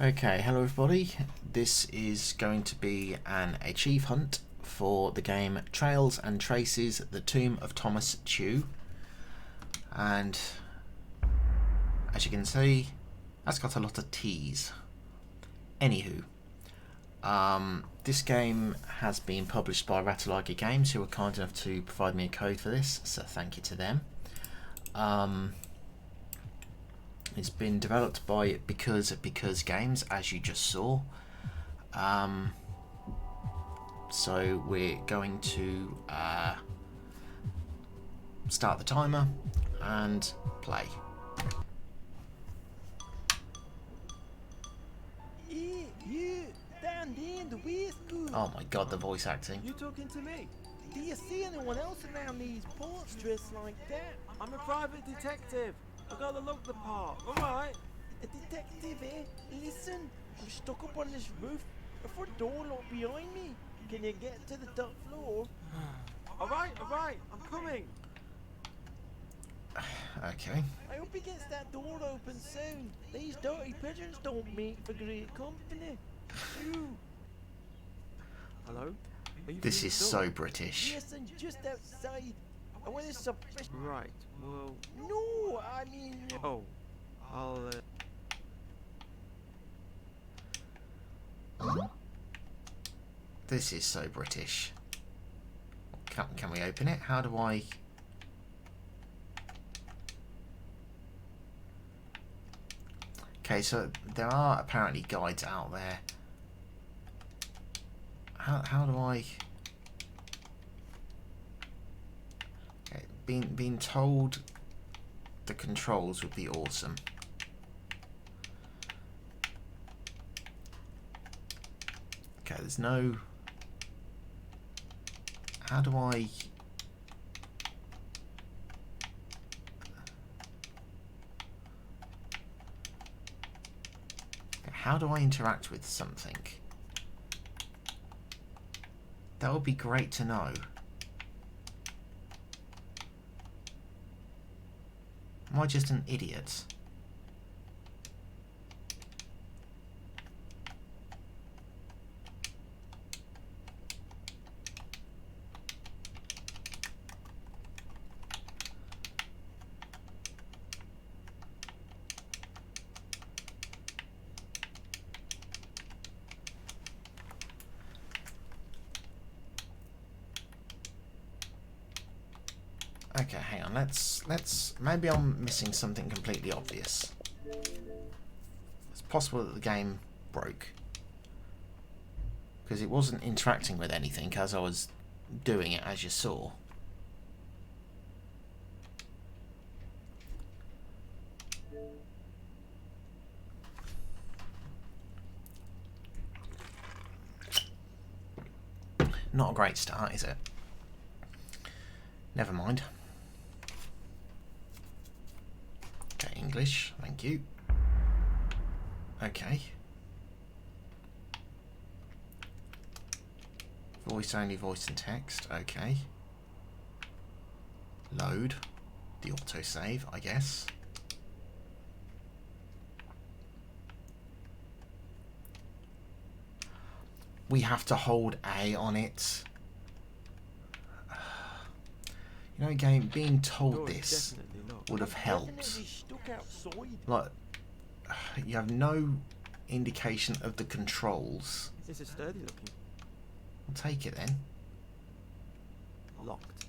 Okay, hello everybody. This is going to be an achieve hunt for the game Trails and Traces, The Tomb of Thomas Tew. And as you can see, that's got a lot of T's. Anywho, this game has been published by Ratalaika Games, who were kind enough to provide me a code for this, so thank you to them. It's been developed by Because Games, as you just saw. So we're going to start the timer and play. Down there in the West Coast. Oh my god, the voice acting. You talking to me? Do you see anyone else around these parts dressed like that? I'm a private detective. I gotta look the part, alright? A detective, eh? Listen, I'm stuck up on this roof. A front door locked behind me. Can you get to the top floor? Alright, I'm coming. Okay. I hope he gets that door open soon. These dirty pigeons don't make for great company. Phew. Hello? Are you This through is the so door? British. Yes, and just outside. I want to suppress. Right, well... No, I mean. Oh, I'll... This is so British. Can we open it? How do I... Okay, so there are apparently guides out there. How do I... Okay, being told the controls would be awesome. Okay, there's no... How do I... How do I interact with something? That would be great to know. Am I just an idiot? Okay, hang on, let's maybe I'm missing something completely obvious. It's possible that the game broke because it wasn't interacting with anything as I was doing it, as you saw. Not a great start, is it? Never mind. Okay, English, thank you. Okay. Voice only, voice and text, okay. Load. The autosave, I guess. We have to hold A on it. You know, game, being told this would have helped. Like, you have no indication of the controls. This is sturdy looking. I'll take it then. Locked.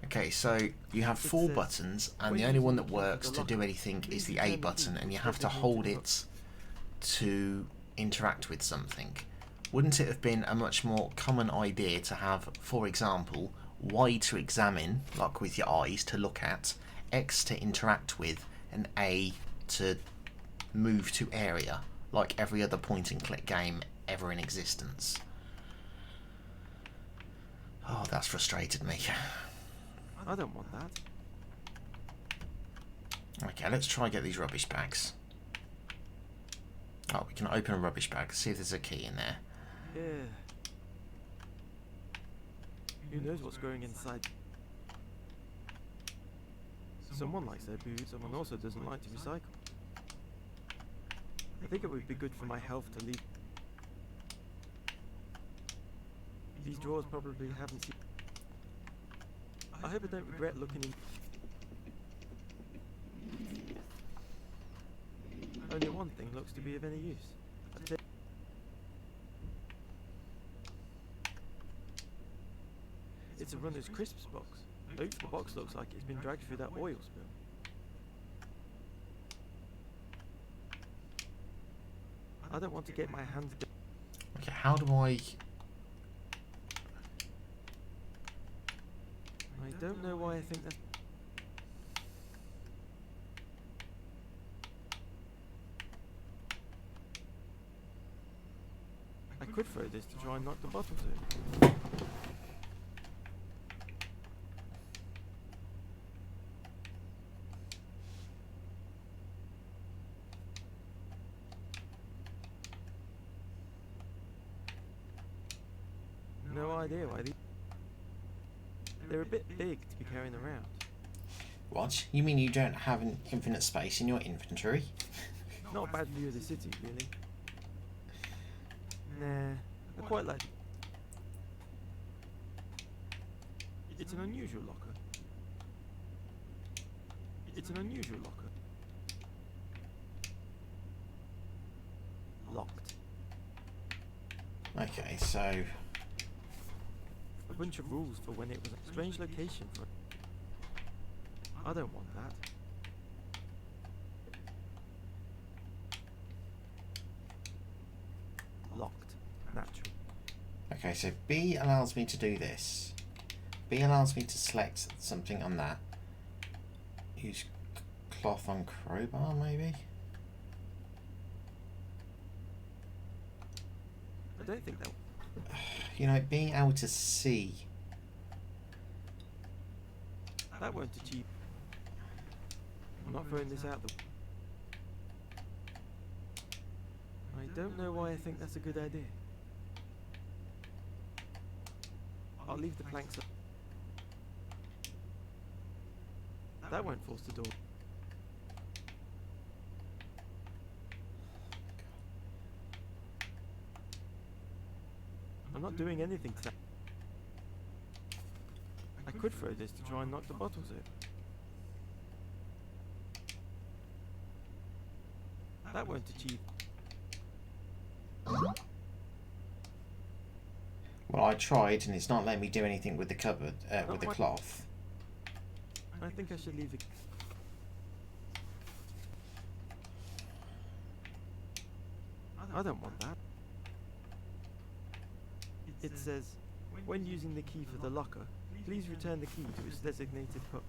Okay, so you have four buttons, and the only one that works to do anything is the A button, and you have to hold it to interact with something. Wouldn't it have been a much more common idea to have, for example, Y to examine, like with your eyes to look at, X to interact with, and A to move to area, like every other point and click game ever in existence? Oh, that's frustrated me. I don't want that. Okay, let's try and get these rubbish bags. Oh, we can open a rubbish bag, see if there's a key in there. Yeah. Who knows what's going inside? Someone likes their booze, someone also doesn't like to recycle. I think it would be good for my health to leave. These drawers probably haven't seen. I hope I don't regret looking in. Only one thing looks to be of any use. It's a Runner's Crisps box. Oops, the box looks like it's been dragged through that oil spill. I don't want to get my hands dirty. Okay, how do I... I don't know why I think that's... I could throw this to try and knock the bottles in. No idea why these... They're a bit big to be carrying around. What? You mean you don't have an infinite space in your inventory? Not a bad view of the city, really. Nah, I quite like it. It's an unusual locker. It's an unusual locker. Locked. Okay, so... A bunch of rules for when it was a strange location for... I don't want that. Locked. Natural. Okay, so B allows me to do this. B allows me to select something on that. Use cloth on crowbar, maybe? I don't think that... You know, being able to see... That won't achieve... I'm not throwing this out the... I don't know why I think that's a good idea. I'll leave the planks up. That won't force the door. I'm not doing anything to that. I could throw this to try and knock the bottles over. That won't achieve. Well, I tried and it's not letting me do anything with the cupboard, with the cloth. I think I should leave the... I don't want that. It says, when using the key for the locker, please return the key to its designated hook.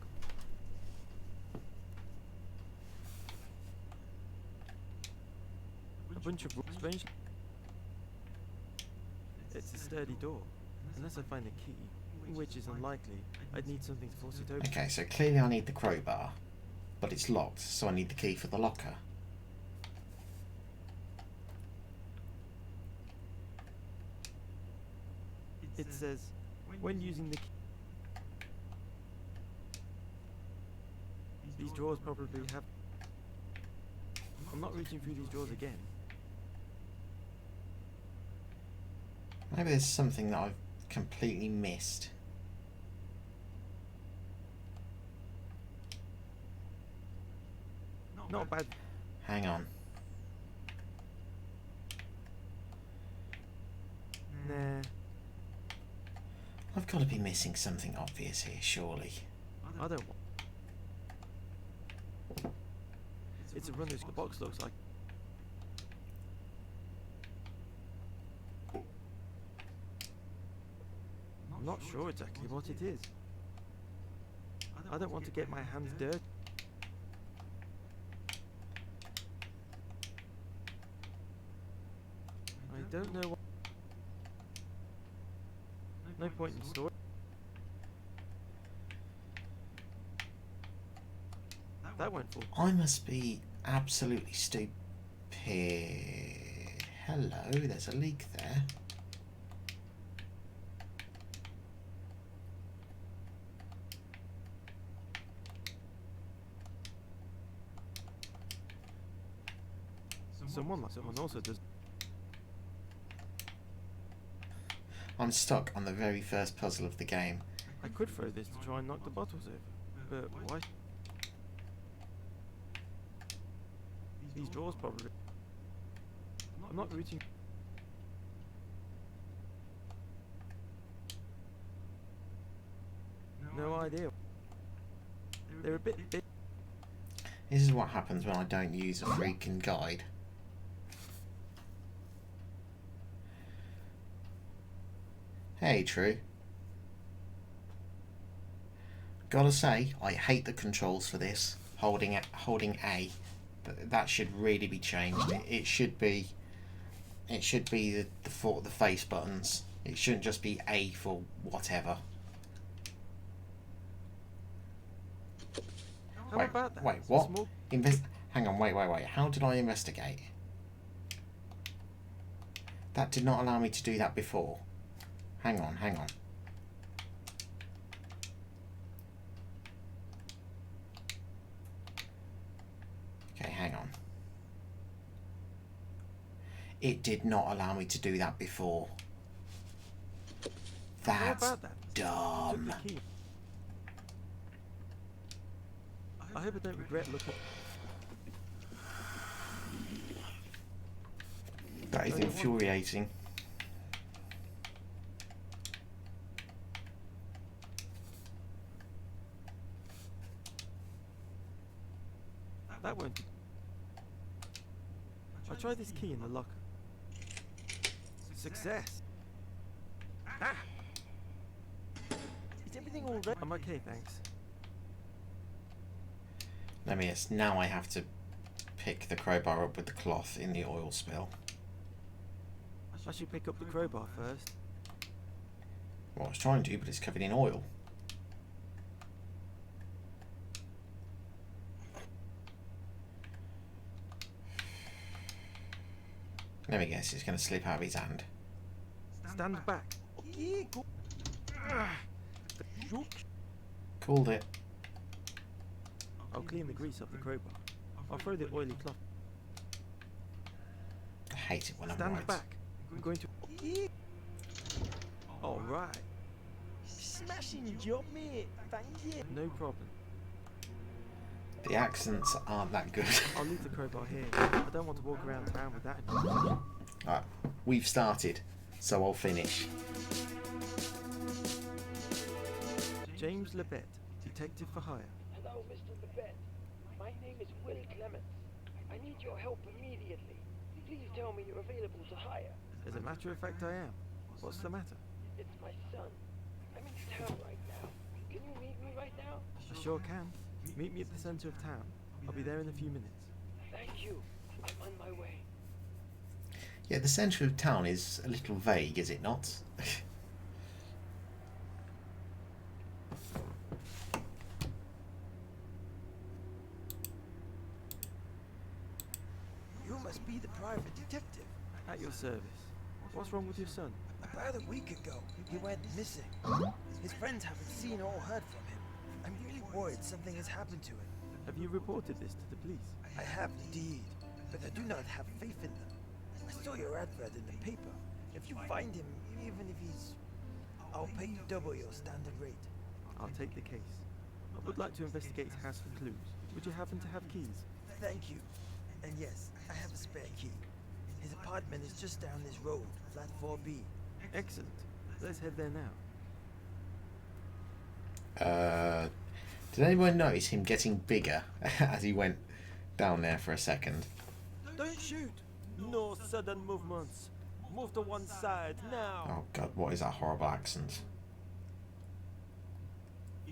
A bunch of strange... It's a sturdy door. Unless I find a key, which is unlikely, I'd need something to force it open. Okay, so clearly I need the crowbar, but it's locked, so I need the key for the locker. It says, when using the key... These drawers probably have... I'm not reaching through these drawers again. Maybe there's something that I've completely missed. Not bad. Hang on. Nah. I've got to be missing something obvious here, surely. I don't want... It's a runner's... The box looks like... I'm not sure exactly what it is. I don't want to get my hands dirty. I don't know what... No point in storing. That won't fall. I must be absolutely stupid. Hello, there's a leak there. Someone also does. I'm stuck on the very first puzzle of the game. I could throw this to try and knock the bottles over, but why? These drawers probably. I'm not reaching. No idea. They're a bit big. This is what happens when I don't use a freaking guide. Hey, True. Gotta say, I hate the controls for this. Holding A. That should really be changed. It should be the face buttons. It shouldn't just be A for whatever. How about that? Wait, It's what? small- Hang on, wait. How did I investigate? That did not allow me to do that before. Hang on. Okay, hang on. It did not allow me to do that before. How That's about that? dumb. Took the key. I hope I don't regret looking. That is infuriating. That won't. I tried this key in the locker. Success. Is everything all right? I'm okay, thanks. Let me guess. Now I have to pick the crowbar up with the cloth in the oil spill. I should pick up the crowbar first. Well, I was trying to, but it's covered in oil. Let me guess, it's going to slip out of his hand. Stand back. Okay, go. Called it. I'll clean the grease off the crowbar. I'll throw the oily cloth. I hate it when I'm Stand right. back. I'm going to. Okay. All right. Smashing job, mate. Thank you. No problem. The accents aren't that good. I'll leave the crowbar here. I don't want to walk around town with that in my pocket. Alright, we've started, so I'll finish. James Lebet, detective for hire. Hello, Mr. Lebet. My name is Will Clements. I need your help immediately. Please tell me you're available to hire. As a matter of fact, I am. What's the matter? It's my son. I'm in town right now. Can you meet me right now? I sure can. Meet me at the center of town. I'll be there in a few minutes. Thank you. I'm on my way. Yeah, the centre of town is a little vague, is it not? You must be the private detective. At your service. What's wrong with your son? About a week ago, he went missing. His friends haven't seen or heard from him. I'm really worried something has happened to him. Have you reported this to the police? I have indeed, but I do not have faith in them. I saw your advert in the paper. If you find him, even if he's... I'll pay you double your standard rate. I'll take the case. I would like to investigate his house for clues. Would you happen to have keys? Thank you. And yes, I have a spare key. His apartment is just down this road, flat 4B. Excellent. Let's head there now. Did anyone notice him getting bigger as he went down there for a second? Don't shoot! No sudden movements. Move to one side now. Oh god, what is that horrible accent?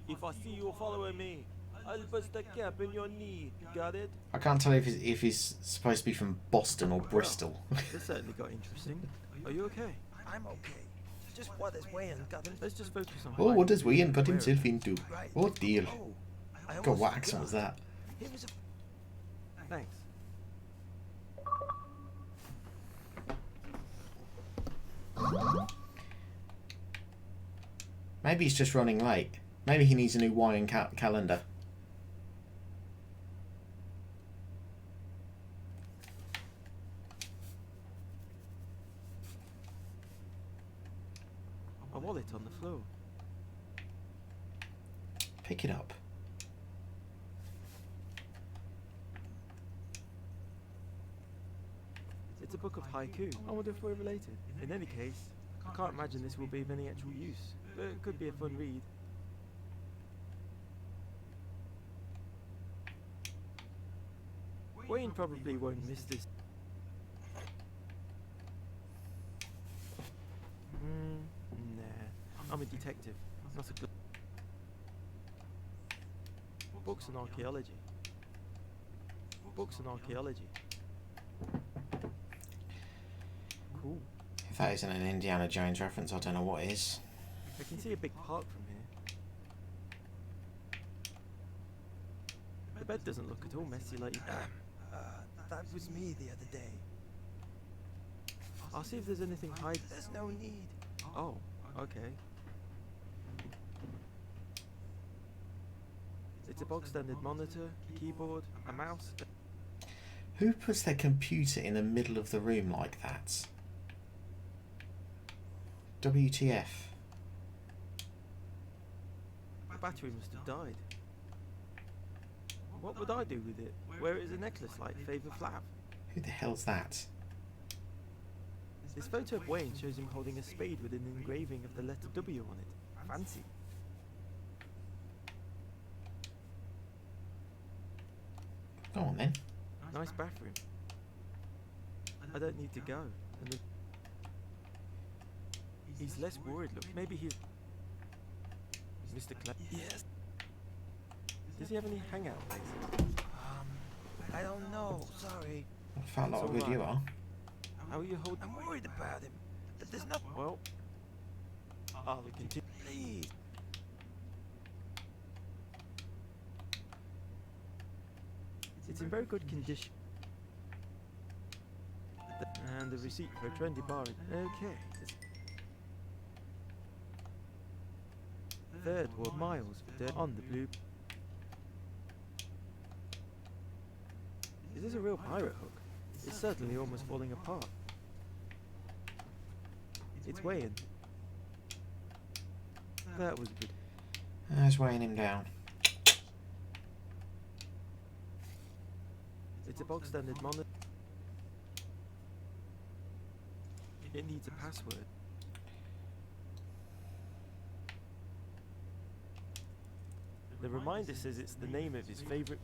If I see you following me, I'll bust a cap in your knee. Got it? I can't tell if he's supposed to be from Boston or Bristol. This certainly got interesting. Are you okay? I'm okay. Just what has Wayne gotten? Let's just focus on. Oh, what does Wayne got Where- himself into? Right. Oh dear. Oh, I God, almost what accent was forgot. that? He was a... Thanks. Maybe he's just running late. Maybe he needs a new Hawaiian calendar. wallet on the floor. Pick it up. It's a book of haiku. I wonder if we're related. In any case, I can't imagine this will be of any actual use, but it could be a fun read. Wayne probably won't miss this. Nah, I'm a detective, not a good. Books and archaeology. Books and archaeology. Cool. If that isn't an Indiana Jones reference, I don't know what is. I can see a big park from here. The bed doesn't look at all messy like you. That was me the other day. I'll see if there's anything hide. There's no need. Oh, okay. It's a bog standard monitor, keyboard, a mouse. Who puts their computer in the middle of the room like that? WTF? The battery must have died. What would I do with it? Wear it as a necklace like Favor Flav? Who the hell's that? This photo of Wayne shows him holding a spade with an engraving of the letter W on it. Fancy. Go on then. Nice bathroom. I don't need to go. And the he's less worried, look. Maybe he's... Mr. Yes. Does he have any hangout places? I don't know. Sorry. I felt like It's how good you alright. are. How are you holding... I'm worried about him. But there's no... Well... I'll continue. Please. It's in very good condition. And the receipt for a trendy bar. Okay. Third Ward Miles on the blue. Is this a real pirate hook? It's certainly almost falling apart. It's weighing. That was good. That's weighing him down. It's a bog standard monitor. It needs a password. The reminder says it's the name of his favorite.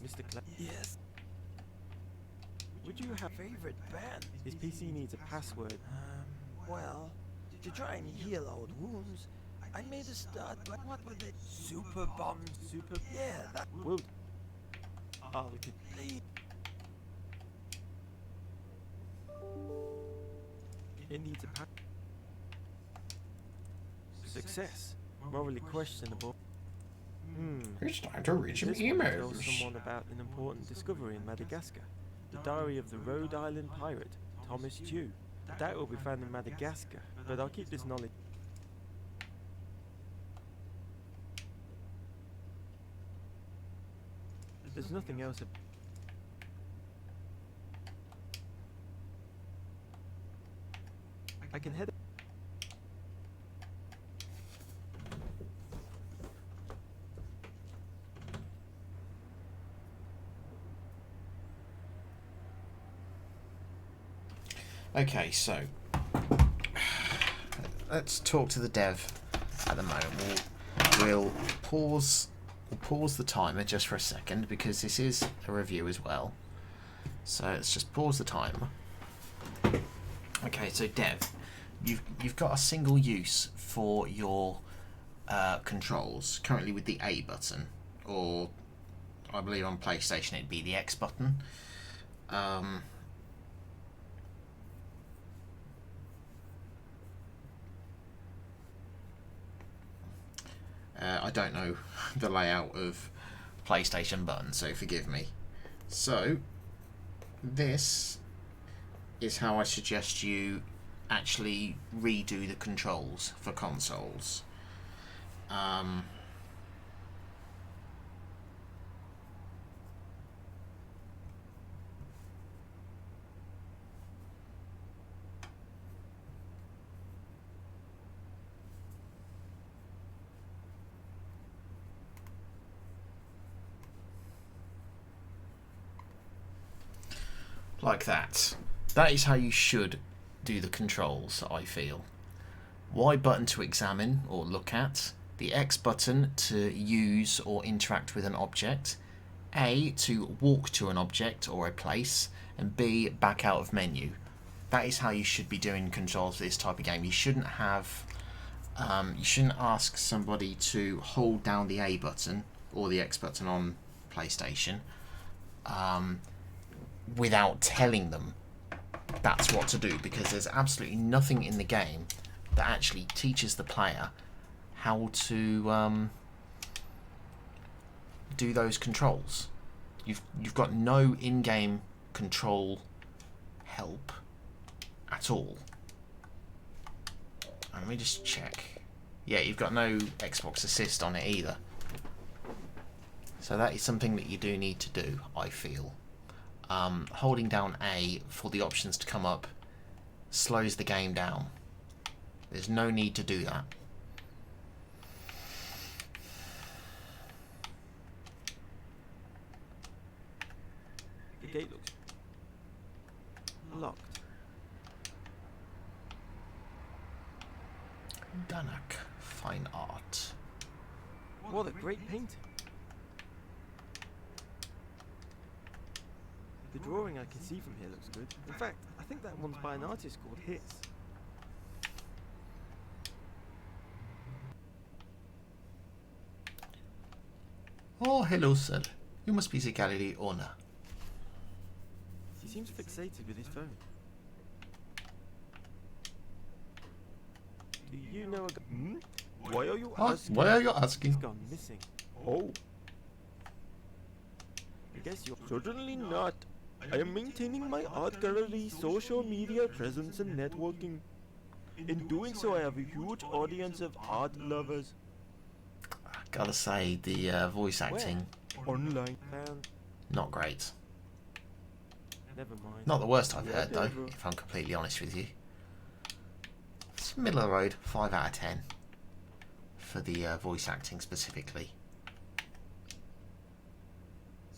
Mr. Yes. Would you have Favorite band? his PC needs a password? Well, to try and heal old wounds, I made a start, but what were they? Super bombs. Super. Yeah, that Will. I'll please. It needs a pass. Success. Morally questionable. It's time to read some This one tells emails. someone about an important discovery in Madagascar. The diary of the Rhode Island pirate, Thomas Tew. That will be found in Madagascar, but I'll keep this knowledge. There's nothing else. I can head. Okay, so let's talk to the dev at the moment. We'll pause the timer just for a second because this is a review as well. So let's just pause the timer. Okay, so dev, you've got a single use for your controls currently with the A button, or I believe on PlayStation it'd be the X button. I don't know the layout of PlayStation buttons, so forgive me. So this is how I suggest you actually redo the controls for consoles. Like that. That is how you should do the controls, I feel. Y button to examine or look at. The X button to use or interact with an object. A to walk to an object or a place. And B, back out of menu. That is how you should be doing controls for this type of game. You shouldn't have... you shouldn't ask somebody to hold down the A button or the X button on PlayStation without telling them that's what to do, because there's absolutely nothing in the game that actually teaches the player how to do those controls. You've got no in-game control help at all. Let me just check. Yeah, you've got no Xbox Assist on it either. So that is something that you do need to do, I feel. Holding down A for the options to come up slows the game down. There's no need to do that. The gate looks locked. Danak, fine art. What a great painting. The drawing I can see from here looks good. In fact, I think that one's by an artist called Hiss. Oh, hello, sir. You must be the gallery owner. He seems fixated with his phone. Do you know a guy? Why are you asking? Why are you He's asking? gone missing. Oh. I guess you're... Certainly not. I am maintaining my art gallery, social media presence and networking. In doing so, I have a huge audience of art lovers. Gotta say, the voice acting, Online. not great. Never mind. Not the worst I've heard, though, Whatever. if I'm completely honest with you. It's middle of the road, 5 out of 10 for the voice acting specifically.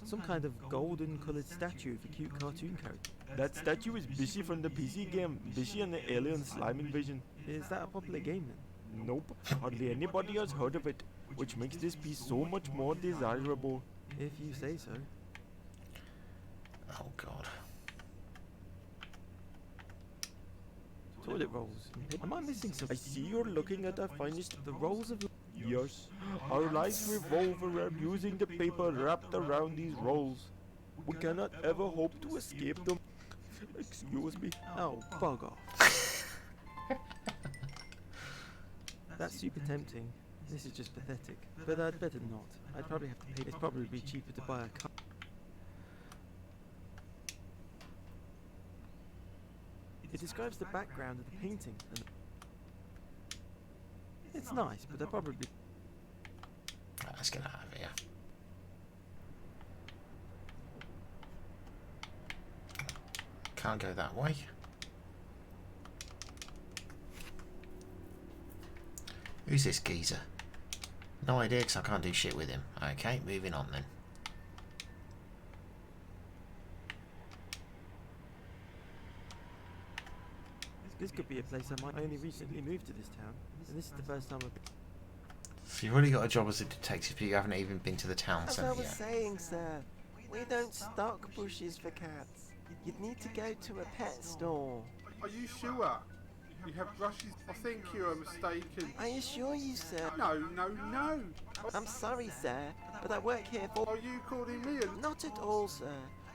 Some kind of golden coloured statue of a cute cartoon character. That statue is Bishy from the PC game, Bishy and the Alien Slime Invasion. Is that a popular game then? Nope, hardly anybody has heard of it, which makes this piece so much more desirable. If you say so. Oh god. Toilet rolls. Am I missing something? I see you're looking at our finest. The rolls of... Yes. Our lives revolve around using the paper wrapped around these rolls. We cannot ever hope to escape them. Excuse me. Oh, bug off. That's super tempting. This is just pathetic. But I'd better not. I'd probably have to pay. It'd probably be cheaper to buy a car. It describes the background of the painting. And it's nice, but I'd probably... Right, let's get out of here. Can't go that way. Who's this geezer? No idea, because I can't do shit with him. Okay, moving on then. This could be a place I might... I only recently moved to this town, and this is the first time I've... So you've already got a job as a detective, but you haven't even been to the town As I centre was yet. saying, sir, we don't stock bushes for cats. You'd need to go to a pet store. Are you sure? You have brushes? I think you are mistaken. I assure you, sir. No, no, no. I'm sorry, sir, but I work here for... Are you calling me a... Not at all, sir.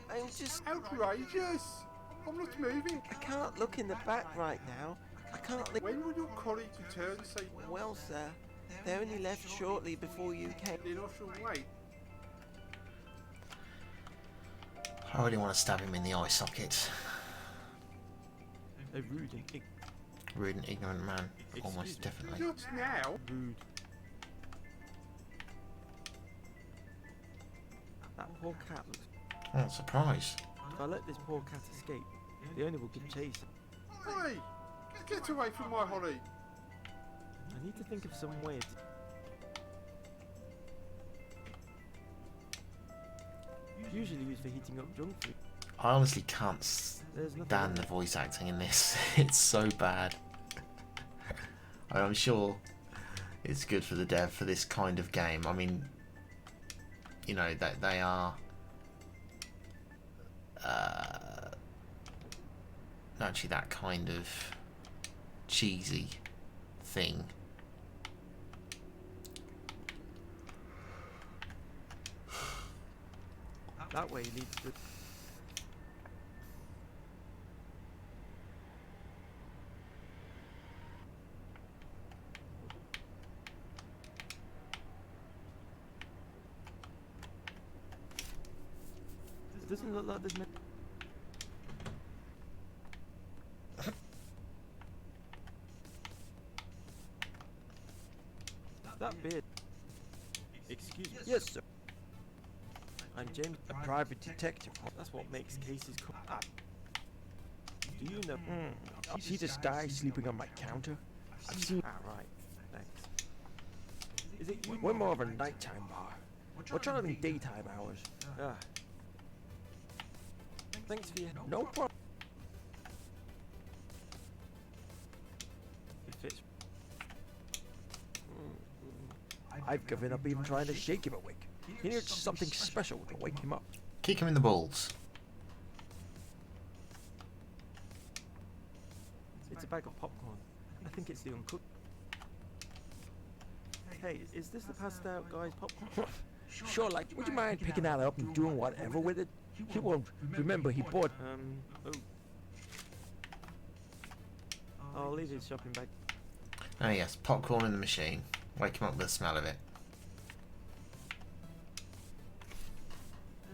I'm just... outrageous? I'm not moving. I can't look in the back right now. I can't... When will your colleague return? Say, Well, sir, they only left shortly before you came. then I shall wait. I really want to stab him in the eye socket. A rude and Rude and ignorant man. Almost definitely. Not now. rude. That poor cat looks... Oh, surprise. If I let this poor cat escape, the owner will give chase. Holly, get away from my Holly. I need to think of some way of... Usually used for heating up junk food. I honestly can't There's nothing stand the voice acting in this. It's so bad. I'm sure it's good for the dev for this kind of game. I mean, you know, that they are actually that kind of cheesy thing. that way leads to. It doesn't look like there's no. That beard. Excuse me. Yes, sir. I'm James, a private detective. That's what makes cases come up. Do you know? You see this guy sleeping on my counter? I've seen. Ah, right. Thanks. Is it you? We're more of a nighttime bar. We're trying daytime hours. Ah. Thanks for your. No problem. It fits. I've given up even trying to shake him awake. He needs something special to wake him up. Kick him in the balls. It's a bag of popcorn. I think it's the uncooked. Hey, is this the passed out guy's popcorn? Sure, like, would you mind picking that up and doing whatever with it? He won't remember he bought. Oh. I'll leave his shopping bag. Oh yes, popcorn in the machine. Wake him up with the smell of it.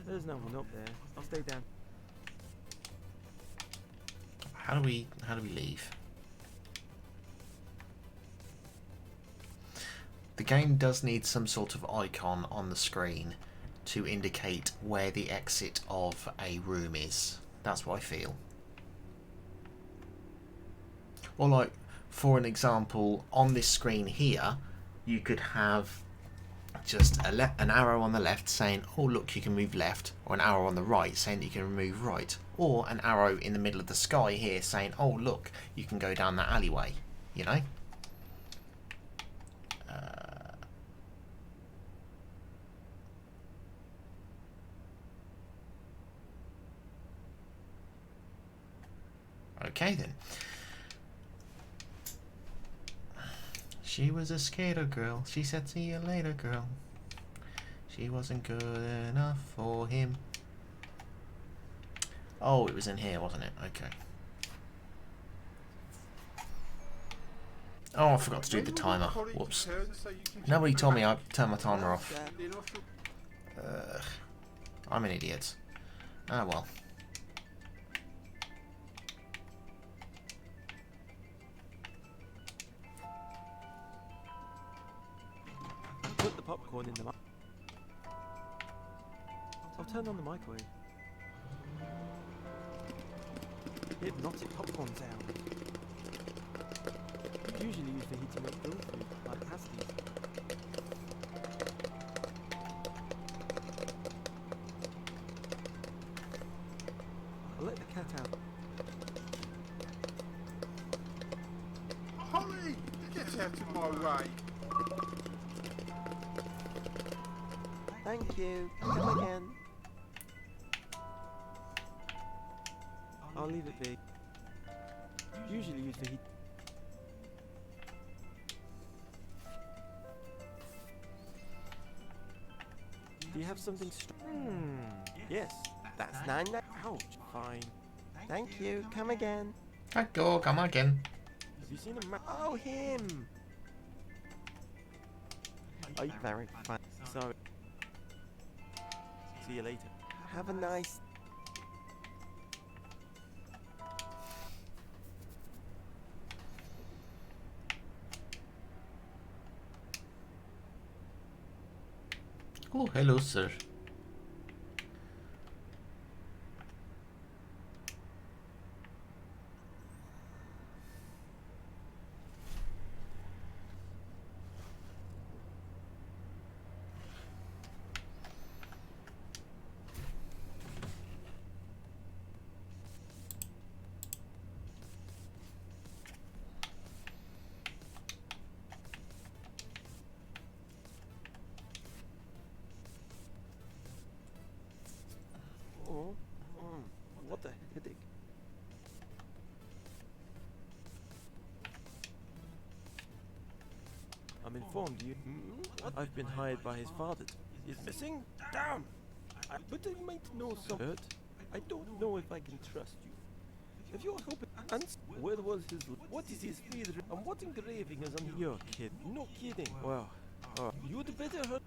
There's no one up there. I'll stay down. How do we leave? The game does need some sort of icon on the screen to indicate where the exit of a room is. That's what I feel. Or like, for an example, on this screen here, you could have just an arrow on the left saying, oh look, you can move left, or an arrow on the right saying that you can move right, or an arrow in the middle of the sky here saying, oh look, you can go down that alleyway, you know? Okay then. She was a skater girl. She said, see you later, girl. She wasn't good enough for him. Oh, it was in here, wasn't it? Okay. Oh, I forgot to do the timer. Whoops. Nobody told me I turned my timer off. I'm an idiot. Ah, well. Put the popcorn in the I'll turn on the microwave. Hypnotic popcorn sound. Usually used for heating up grill food, like pasties. I'll let the cat out. Holly, get out of my way. Thank you. Come again. I'll leave it be. Usually used for heat. Do you have something yes. That's 9. Ouch. Fine. Thank you. Come again. Go, come again. Have you seen a man? Oh, him! Are you very fun? Sorry. See you later. Have a nice. Oh, hello, sir. I'm informed you. I've been hired by his father. Is missing? Down! But I might know some hurt. I don't know if I can trust you. If you're helping, and where was his? What is his father? And what engraving is on your kid? No kidding. Well, you'd better hurt.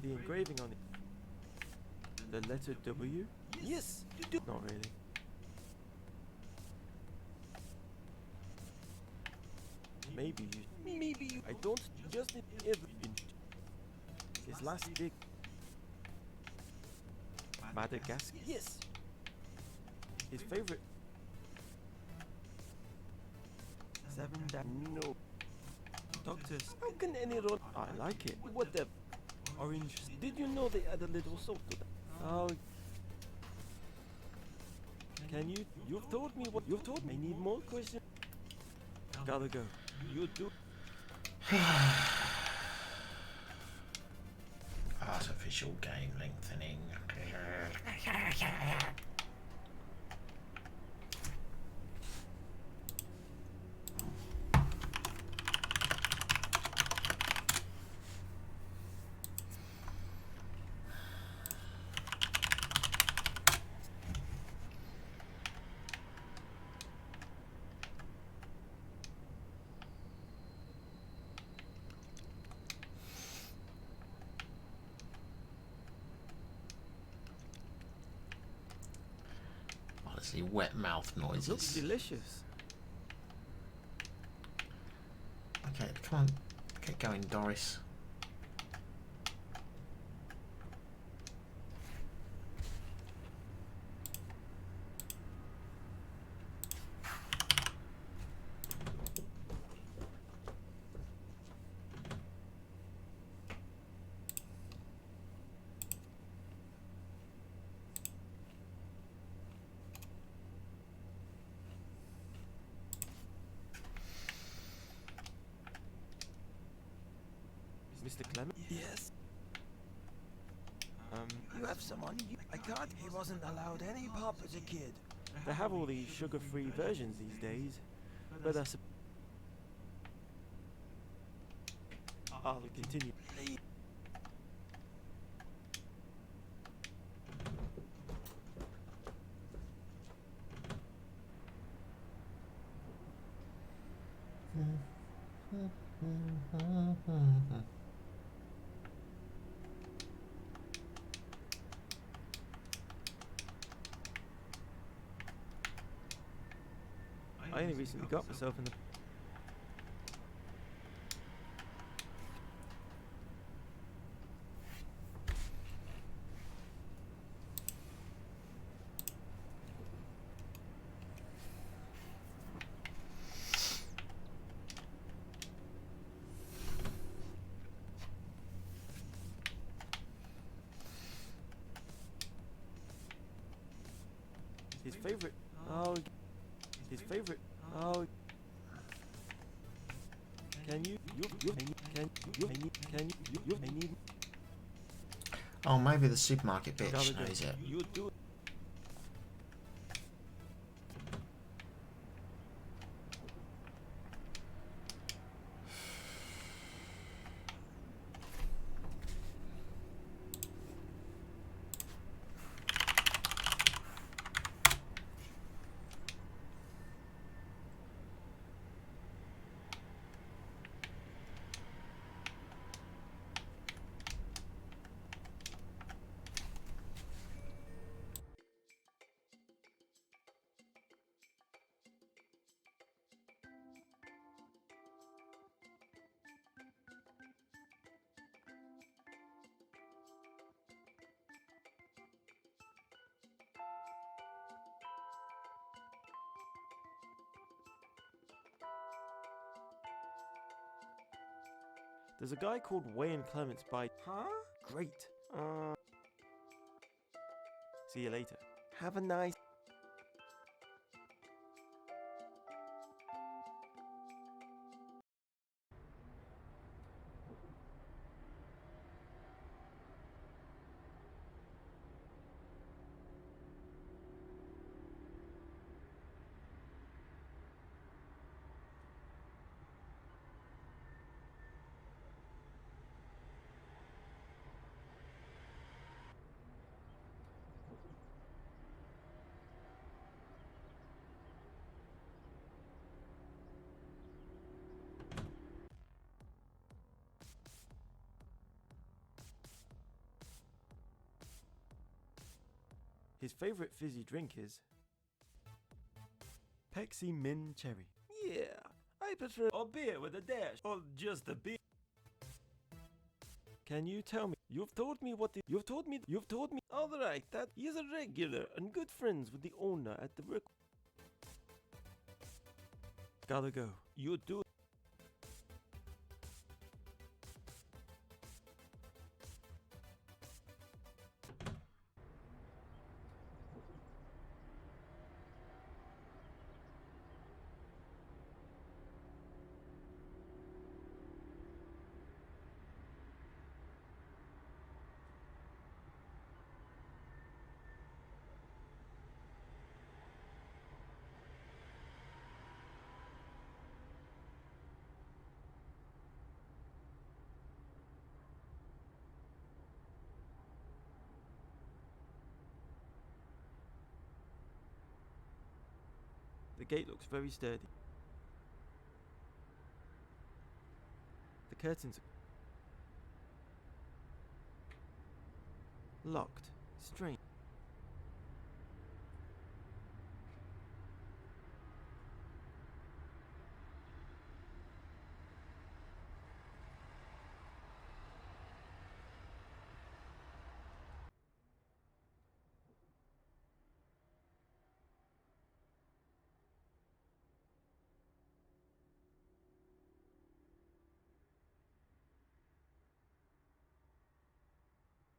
The engraving on it. The letter W? Yes, you do. Not really. Maybe you. I don't just need everything. His last big. Madagascar? Yes. His favorite. No. Doctors. How can any road? I like it. Whatever. Orange. Did you know they add a little salt to that? Oh. Can you? You've told me what you've told me. I need more questions. Gotta go. You do. Artificial game lengthening. Honestly, wet mouth noises. It looks delicious. Okay, come on, get going, Doris. Mr. Clement? Yes. You have someone. I can't. He wasn't allowed any pop as a kid. They have all these sugar-free versions these days, but I'll continue. Please. I only recently got myself in the. His favorite. Oh. His favorite. Oh. Can you? I need. Oh, maybe the supermarket bitch knows it. You do. There's a guy called Wayne Clements by. Huh? Great. See you later. Have a nice. His favourite fizzy drink is Pepsi Mint Cherry. Yeah, I prefer a beer with a dash, or just a beer. Can you tell me? You've told me. Alright, that he is a regular and good friends with the owner at the work. Gotta go. You do. The gate looks very sturdy. The curtains are locked. Strange.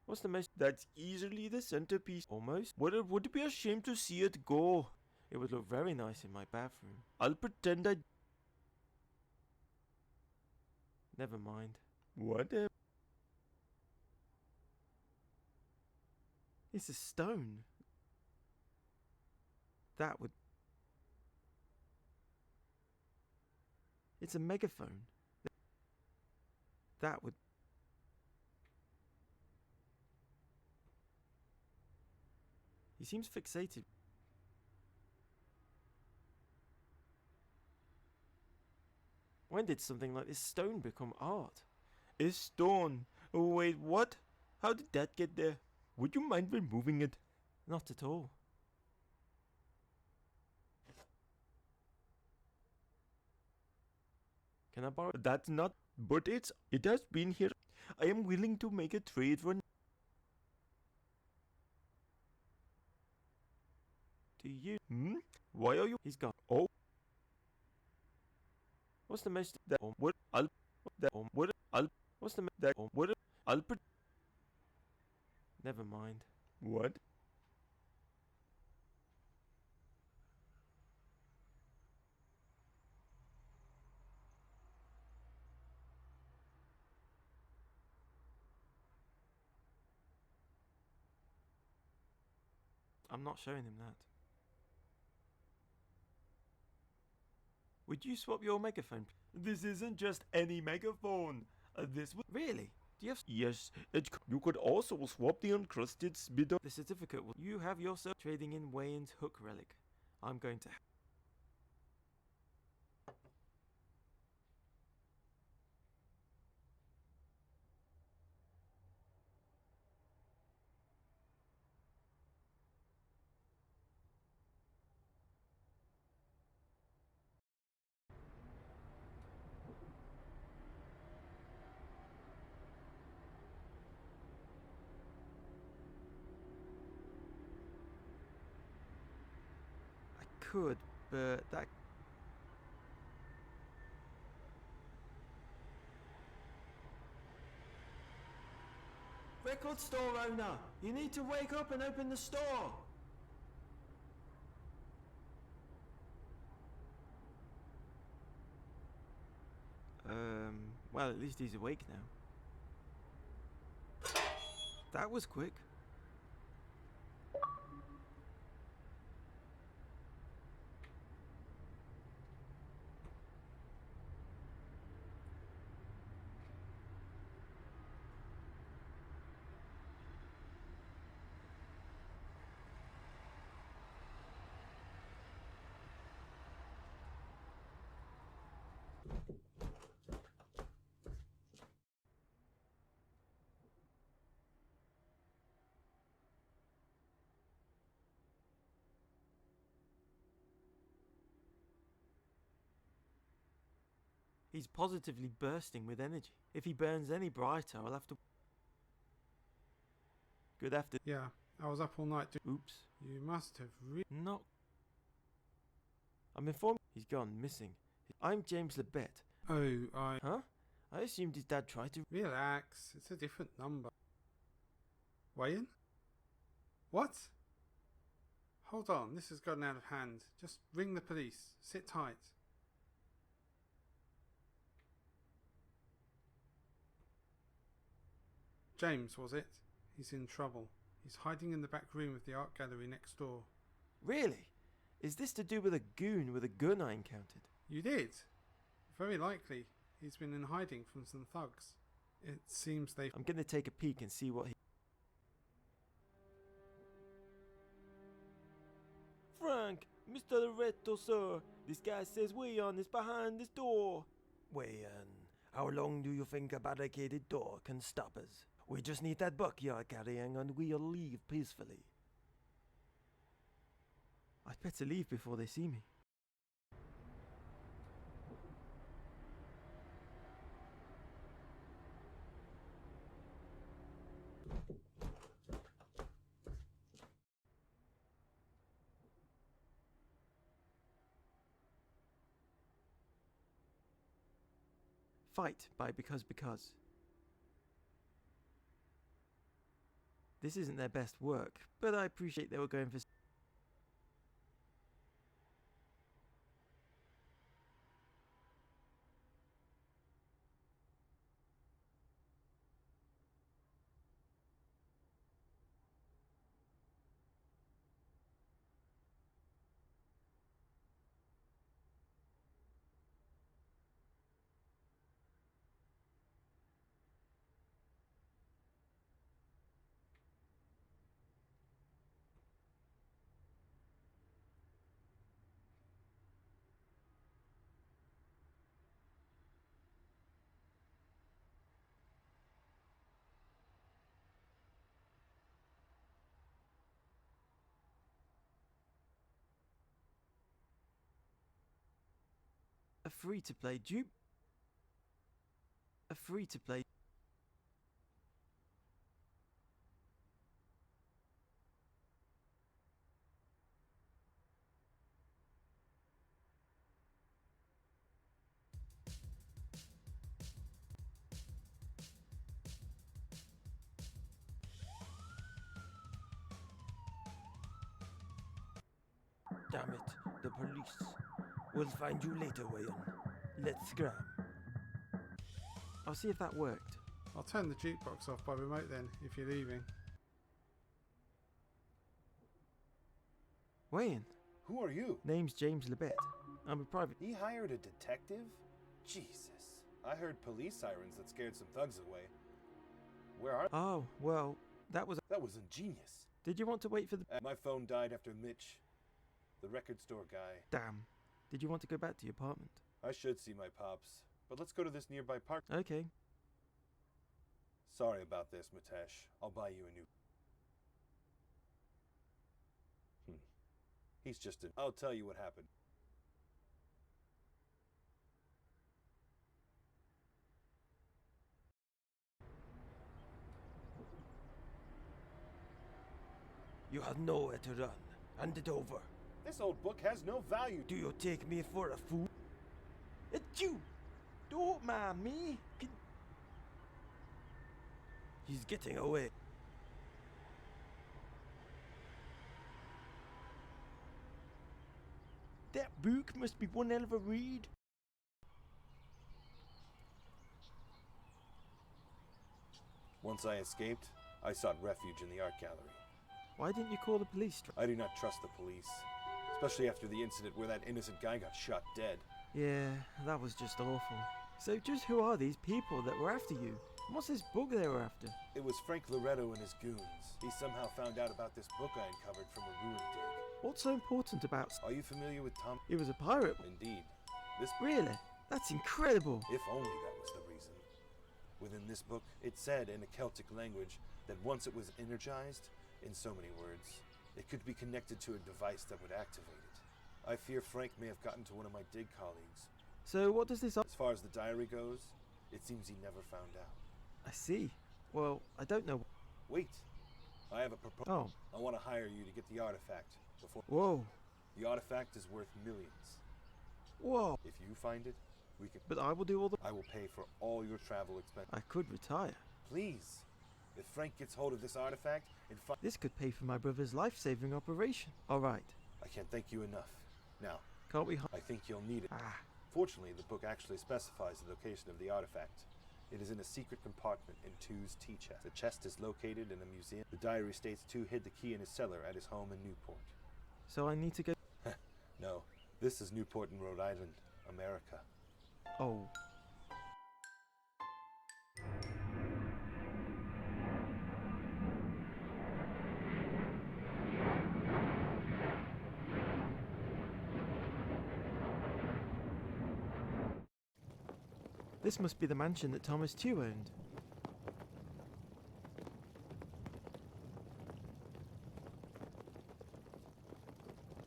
What's the mess? That's easily the centerpiece. Almost. Would it be a shame to see it go? It would look very nice in my bathroom. I'll pretend I... Never mind. Whatever. It's a stone. That would... It's a megaphone. That would... He seems fixated. When did something like this stone become art? A stone? Oh, wait, what? How did that get there? Would you mind removing it? Not at all. Can I borrow? That's not... But it has been here. I am willing to make a trade for... Do you... Why are you... He's gone. Oh. What's the message? That... What? I'll... That... What? I'll... What's the... That... What? I'll... Never mind. What? I'm not showing him that. Would you swap your megaphone? This isn't just any megaphone. This would... Really? Do you have... Yes, you could also swap the encrusted spit. The certificate will... You have yourself trading in Wayne's hook relic. I'm going to... I could, but that... Record store owner! You need to wake up and open the store! Well, at least he's awake now. That was quick. He's positively bursting with energy. If he burns any brighter, I'll have to... Good after... Yeah, I was up all night Oops. You must have Not... I'm informed he's gone missing. I'm James Lebet. Oh, Huh? I assumed his dad tried to... Relax, it's a different number. Wayan? What? Hold on, this has gotten out of hand. Just ring the police. Sit tight. James, was it? He's in trouble. He's hiding in the back room of the art gallery next door. Really? Is this to do with a goon with a gun I encountered? You did? Very likely. He's been in hiding from some thugs. It seems they... I'm gonna take a peek and see what he... Frank! Mr. Loretto, sir! This guy says Wayan is behind this door! Wayan, how long do you think a barricaded door can stop us? We just need that book you're carrying and we'll leave peacefully. I'd better leave before they see me. Fight by because. This isn't their best work, but I appreciate they were going for... A free-to-play dupe? A free-to-play... Damn it, the police. We'll find you later, Wayan. Let's scram. I'll see if that worked. I'll turn the jukebox off by remote then, if you're leaving. Wayan. Who are you? Name's James Lebet. I'm a private... He hired a detective? Jesus. I heard police sirens that scared some thugs away. Where are... Oh, well, that was ingenious. Did you want to wait for the... My phone died after Mitch, the record store guy. Damn. Did you want to go back to your apartment? I should see my pops, but let's go to this nearby park. Okay. Sorry about this, Mitesh. I'll buy you a new... He's just a... I'll tell you what happened. You have nowhere to run. Hand it over. This old book has no value. Do you take me for a fool? It's you! Don't mind me! He's getting away. That book must be one hell of a read. Once I escaped, I sought refuge in the art gallery. Why didn't you call the police? I do not trust the police, especially after the incident where that innocent guy got shot dead. Yeah, that was just awful. So just who are these people that were after you? What's this book they were after? It was Frank Loretto and his goons. He somehow found out about this book I uncovered from a ruin dig. What's so important about... Are you familiar with Tom? He was a pirate. Indeed. This... Really? That's incredible. If only that was the reason. Within this book, it said in a Celtic language that once it was energized, in so many words, it could be connected to a device that would activate it. I fear Frank may have gotten to one of my dig colleagues, So what does this... As far as the diary goes, it seems he never found out. I see. Well, I don't know... Wait, I have a proposal. Oh. I want to hire you to get the artifact before... Whoa. The artifact is worth millions. Whoa. If you find it, we can... But I will do all the... I will pay for all your travel expenses. I could retire. Please. If Frank gets hold of this artifact and This could pay for my brother's life-saving operation. All right. I can't thank you enough. Now, Can't we... I think you'll need it. Ah. Fortunately, the book actually specifies the location of the artifact. It is in a secret compartment in Two's tea chest. The chest is located in a museum. The diary states Two hid the key in his cellar at his home in Newport. So I need to go... No, this is Newport in Rhode Island, America. Oh. This must be the mansion that Thomas Tew owned.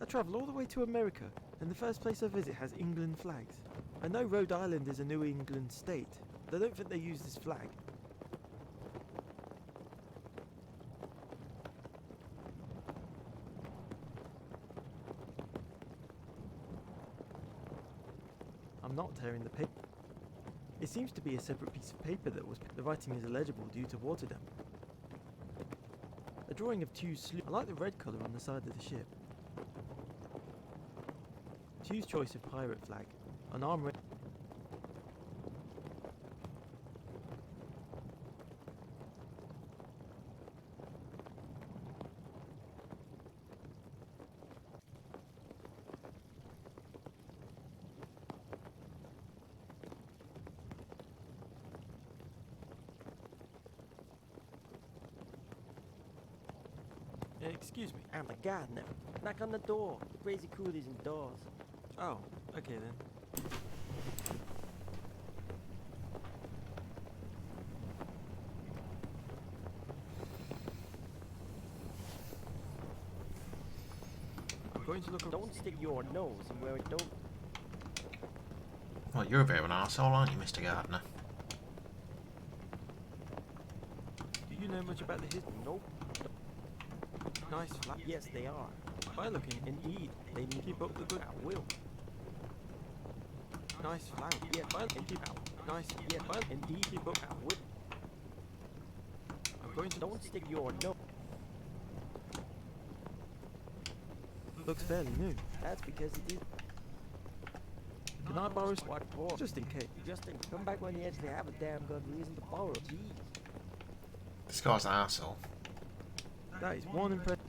I travel all the way to America, and the first place I visit has England flags. I know Rhode Island is a New England state, but I don't think they use this flag. I'm not tearing the paper. It seems to be a separate piece of paper that was... The writing is illegible due to water damage. A drawing of Tew's sloop. I like the red colour on the side of the ship. Tew's choice of pirate flag. An arm... Excuse me. I'm a gardener. Knock on the door. The crazy coolie's indoors. Oh, okay then. I'm going to look... Don't stick your nose in where it don't... Well, you're a bit of an arsehole, aren't you, Mr. Gardner? Do you know much about the history? Nope. Nice flat. Yes, they are. By looking, Indeed. They need keep up the good. I will. Nice flag. Yeah, well, indeed. Nice. Yeah, well, indeed. Keep up. I will. I'm going to... Don't stick your nose. Looks fairly new. That's because it is. Can I borrow... What for? Just in case. Just think, come back when you actually have a damn good reason to borrow. Jeez. This guy's an arsehole. That is one impression.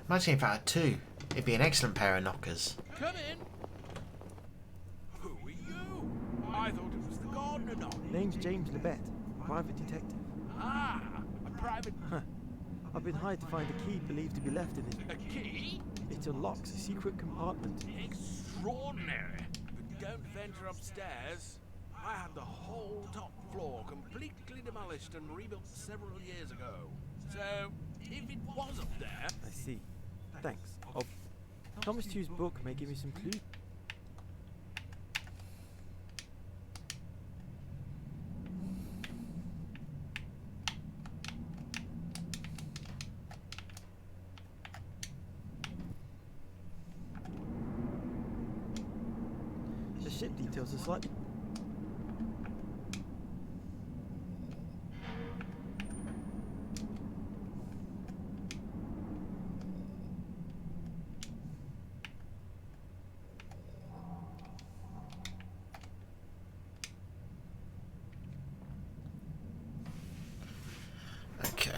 Imagine if I had two. It'd be an excellent pair of knockers. Come in. Who are you? I thought it was the gardener knocking. Name's James Lebet, private detective. Ah, a private... Huh. I've been hired to find a key believed to be left in this... A key? It unlocks a secret compartment. Extraordinary. But don't venture upstairs. I had the whole top floor completely demolished and rebuilt several years ago. So, if it was up there... I see. Thanks. Oh, Thomas Tew's book may give me some clues. The ship details are slightly... Okay.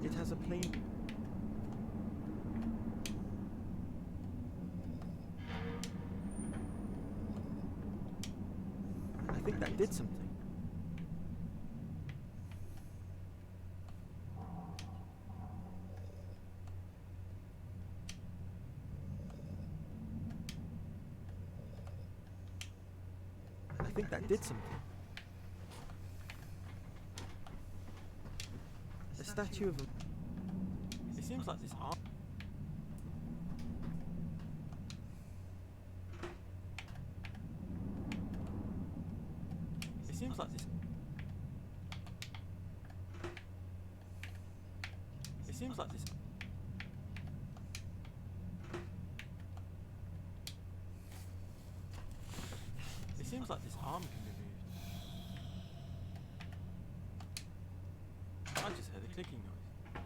It has a plain... I think that did something. I think that did something. a statue of a... It seems like this arm... It seems like this... It seems like this... It seems like this arm can be moved. I just heard a clicking noise.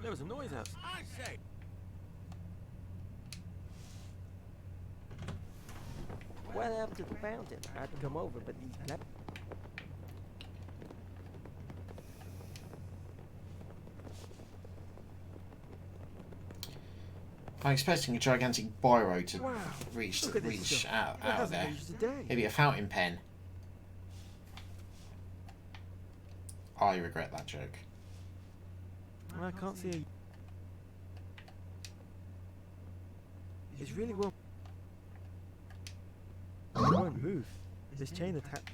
There was a noise outside. I say, What happened to the fountain? I'd come over, but these black... I'm expecting a gigantic biro to Wow, reach look at this reach stuff. out That of hasn't there. aged a day. Maybe a fountain pen. I regret that joke. I can't see a... It's really well... It won't move. This chain attached...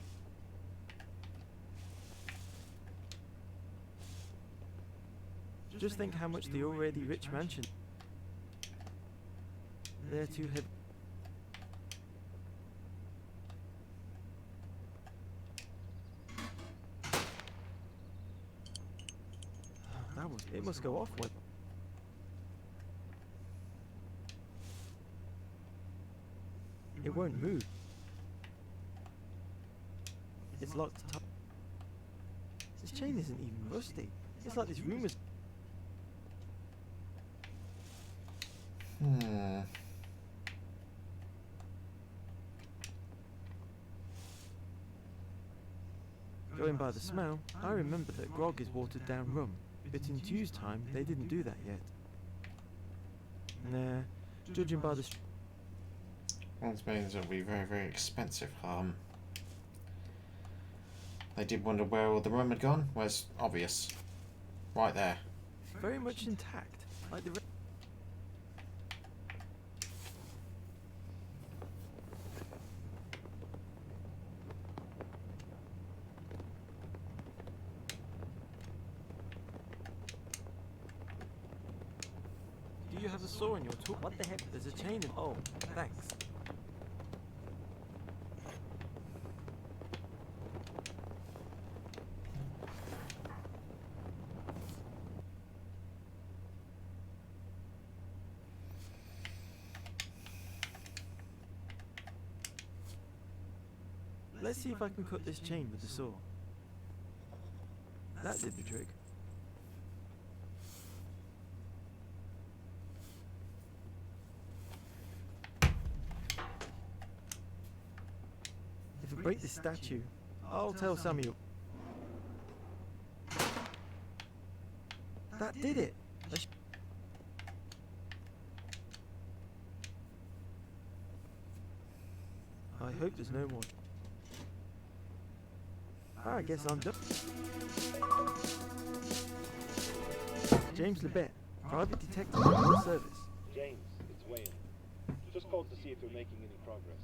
Just think how much the already rich mansion... They're too heavy... That was... It must go off when... It won't move. It's locked tight. This chain isn't even rusty. It's like this room is... Going by the smell, I remember that grog is watered down rum, but in Tew's time they didn't do that yet. Nah, judging by the... That means it'll be very, very expensive. They did wonder where all the rum had gone. Well, it's obvious. Right there. Very much intact, like the... Do you have a saw in your tool? What the heck? There's a chain in... Oh, thanks. Let's see if I can cut this chain with the saw. That did the trick. If I break this statue, I'll tell Samuel. That did it! I hope there's no more. I guess I'm done. James Lebet, private detective at your service. James, it's Wayne. Just called to see if you're making any progress.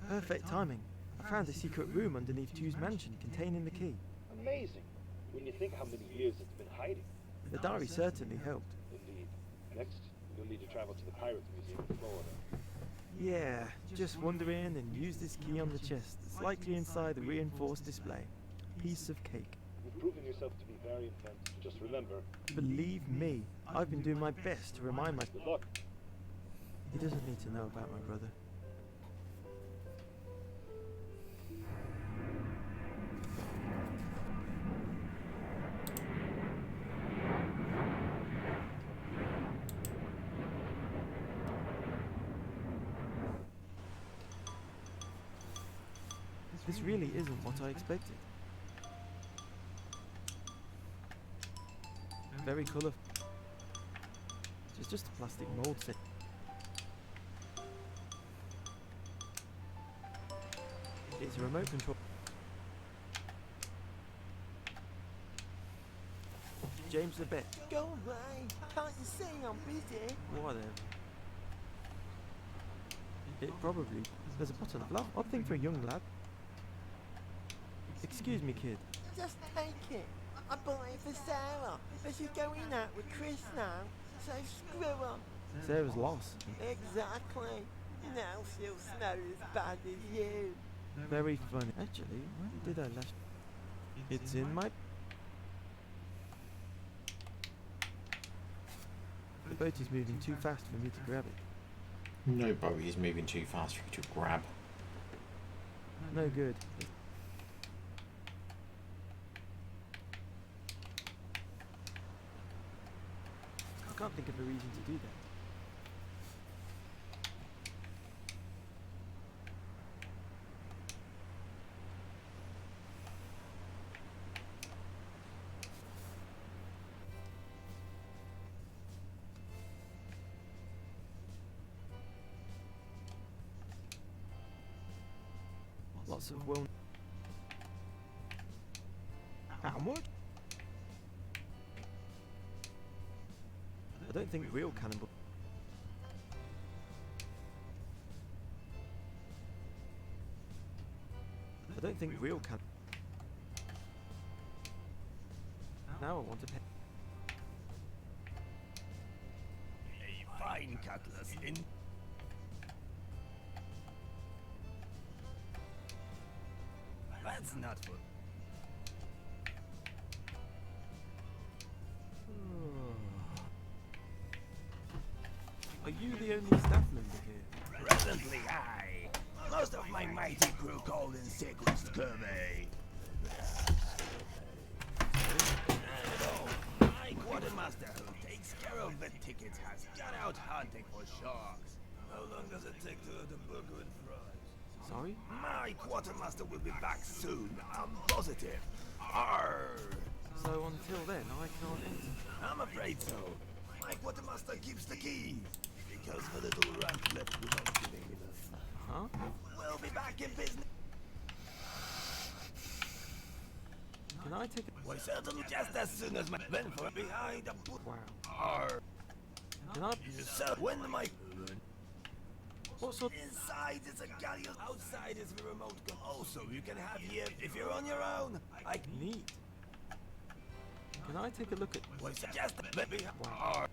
Perfect timing. I found a secret room underneath Tew's mansion containing the key. Amazing. When you think how many years it's been hiding. The diary certainly helped. Indeed. Next, you'll need to travel to the Pirates Museum in Florida. Yeah, just wander in and use this key on the chest. It's likely inside a reinforced display. Piece of cake. You've proven yourself to be very inventive. Just remember, Believe me, I've been doing my best to remind my... good luck. He doesn't need to know about my brother. This really isn't what I expected. Very colourful. It's just a plastic mould set. It's a remote control. James Lebet. Go away! Can't you see I'm busy? Whatever. It probably... There's a bottle of love. Odd thing for a young lad. Excuse me, kid. Just take it. I bought it for Sarah, but she's going out with Chris now, so screw her. Sarah's lost. Exactly. Now she'll smell as bad as you. Very funny. Actually, when did I last... It's in my... The boat is moving too fast for me to grab it. No boat is moving too fast for you to grab. No good. I can't think of a reason to do that. Lots of well... How much? I don't think real cannibal... I don't think real can... Now I want to pay... A fine cutlass in... That's not for... Are you the only staff member here? Presently, aye. Most of my mighty crew called in sick with scurvy. My quartermaster who takes care of the tickets has gone out hunting for sharks. How long does it take to eat a burger and fries? Sorry? My quartermaster will be back soon. I'm positive. Arr! So until then, I can't enter. I'm afraid so. My quartermaster keeps the keys. Because the little rat left without giving me them. Huh? We'll be back in business. Can I take a... Why, certainly just as soon as my men for behind the boot. Wow. Arr! Can I... So when my... What sort... Inside is a galleon. Outside is the remote control. Also, you can have here if you're on your own. I Neat. Can I take a look at... Why, just behind. Wow.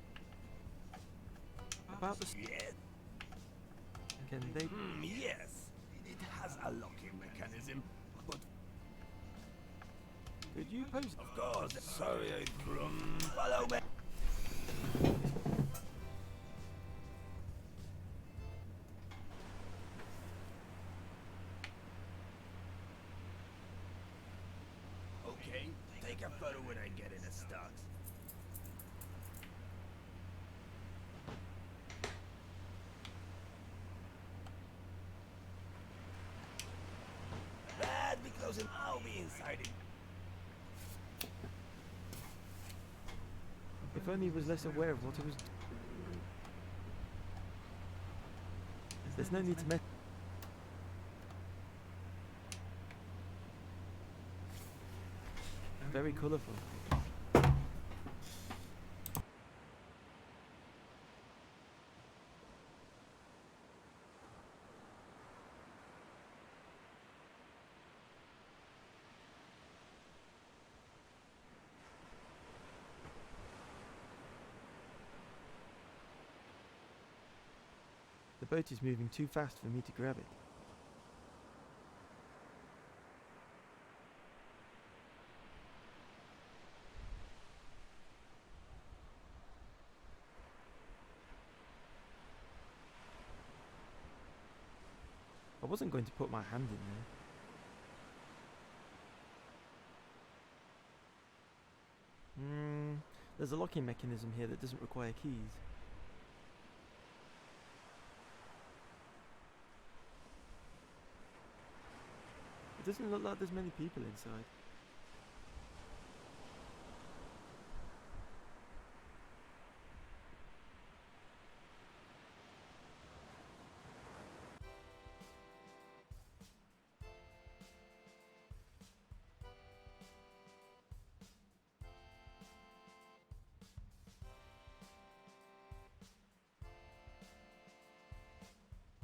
About the... Yes. Can they... Yes. It has a locking mechanism, but... Could you post... Of course. Sorry, I threw... Follow me. Okay, take a photo when I get in the stocks. That'd be close and I'll be inside it. If only he was less aware of what he was... There's no need to mess... Very colourful. The boat is moving too fast for me to grab it. I wasn't going to put my hand in there. There's a locking mechanism here that doesn't require keys. It doesn't look like there's many people inside.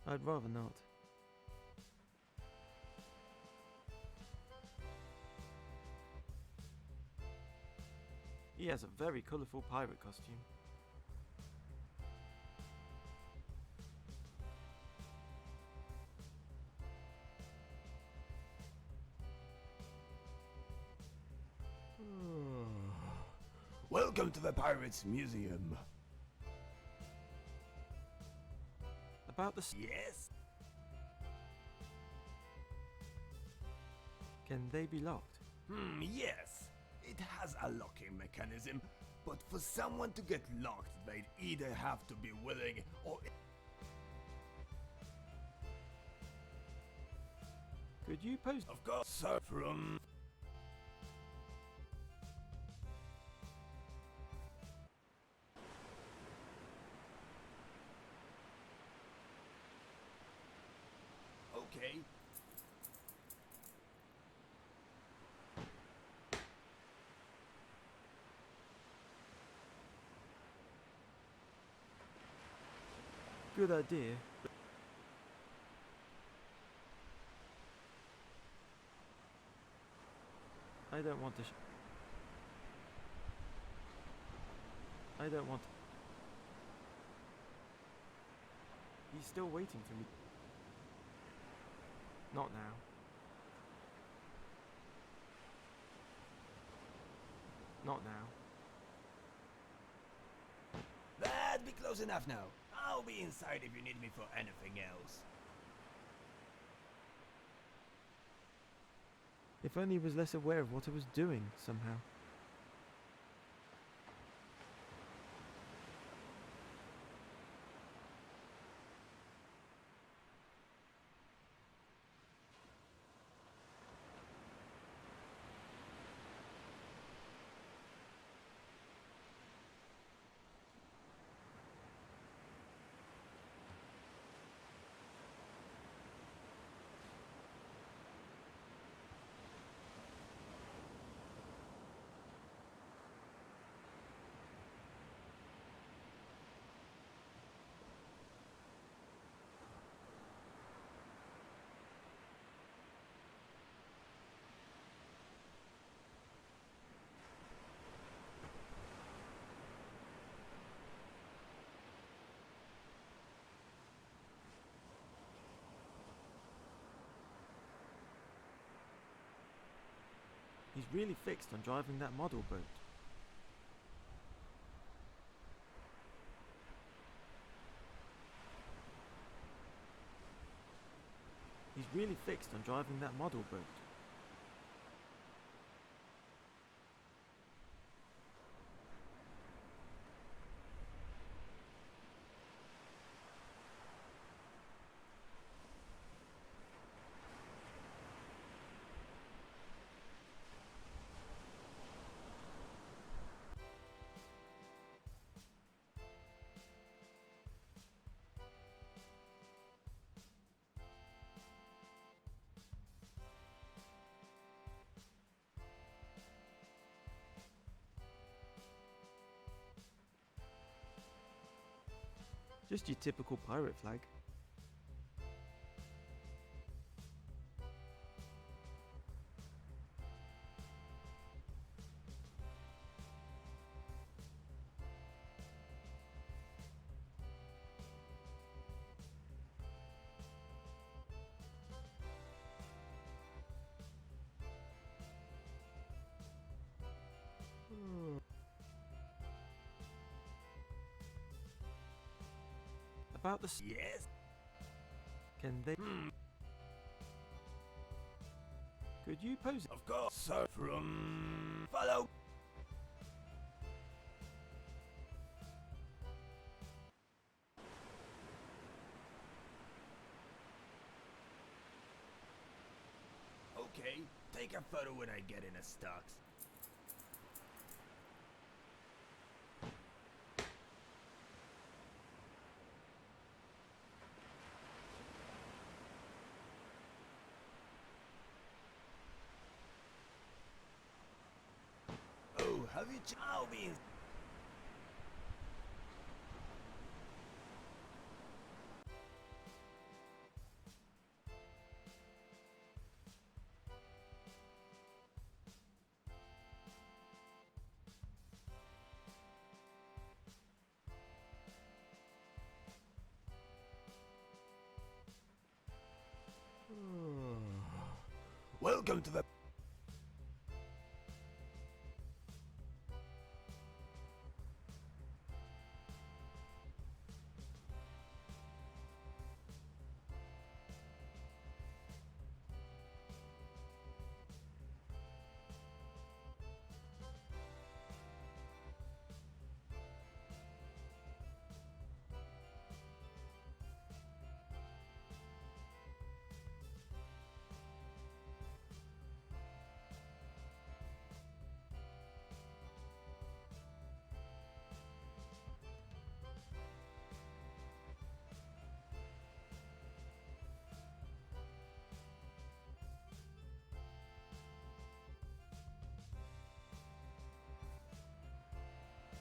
I'd rather not. He has a very colourful pirate costume. Welcome to the Pirates Museum. About the Yes? Can they be locked? Yes. It has a locking mechanism, but for someone to get locked, they'd either have to be willing or... Could you pose? Of course, sir, from... Okay. Good idea. I don't want to I don't want to. He's still waiting for me. Not now. Not now. That'd be close enough now. I'll be inside if you need me for anything else. If only he was less aware of what I was doing, somehow. He's really fixed on driving that model boat. He's really fixed on driving that model boat. Just your typical pirate flag. About the Yes? Can they? Could you pose? Of course, sir, from... Follow! Okay, take a photo when I get in a stocks. Oh, have you I'll be in... Welcome to the...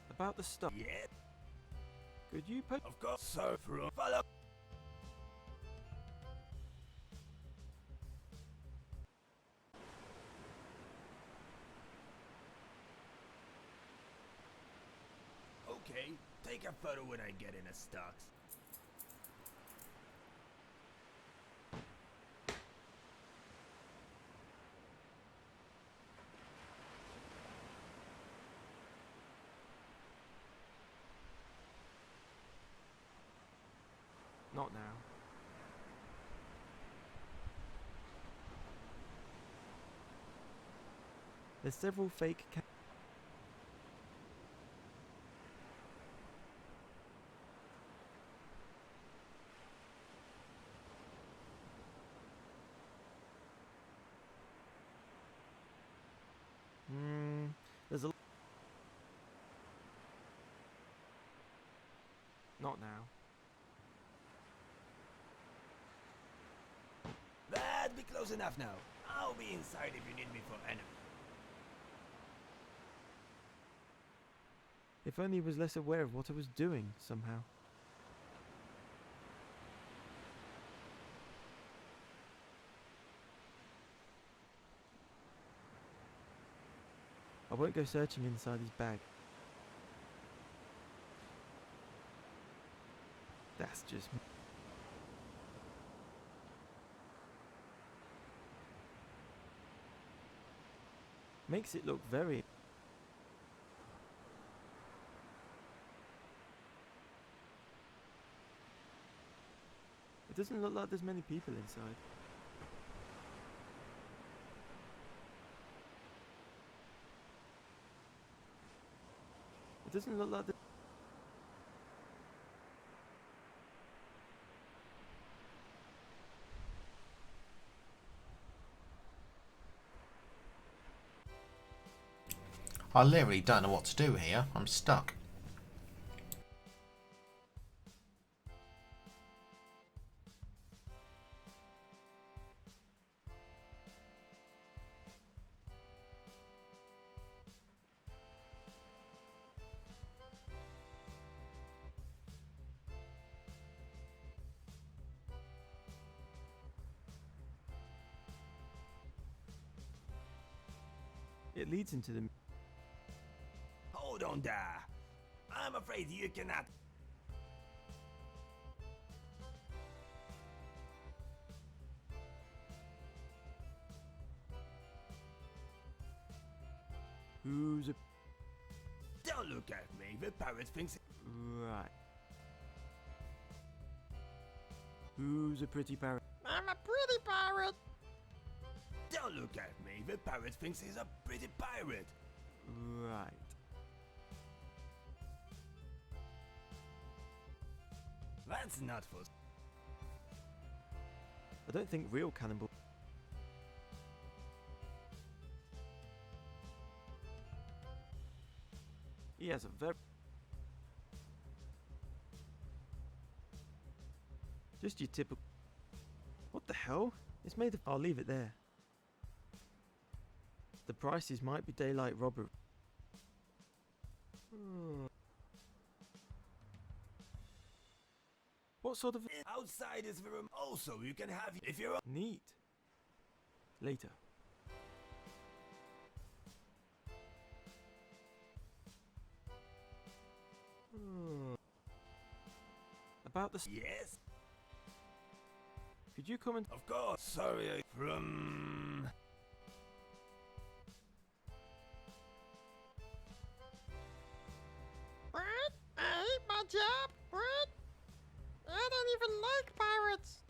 About the stuff. Yeah. Could you put... Of course, so from... Follow... Okay, take a photo when I get in a stocks. Not now. There's several fake there's a... Not now. That'd be close enough now. I'll be inside if you need me for any... If only he was less aware of what I was doing, somehow. I won't go searching inside his bag. That's just... Makes it look very... It doesn't look like there's many people inside. It doesn't look like... I literally don't know what to do here. I'm stuck. It leads into the... Hold on there. I'm afraid you cannot... Who's a... Don't look at me, the pirate thinks... Right. Who's a pretty pirate? I'm a pretty pirate! Don't look at me, the pirate thinks he's a pretty pirate. Right. That's not for... I don't think real cannibal... He has a very... Just your typical... What the hell? It's made of... I'll leave it there. The prices might be daylight robbery. What sort of... Outside is the room. Also, you can have... If you're... Neat. Later. About the... Yes? Could Could you come and... Of course, sorry, from... What? I hate my job. What? I don't even like pirates.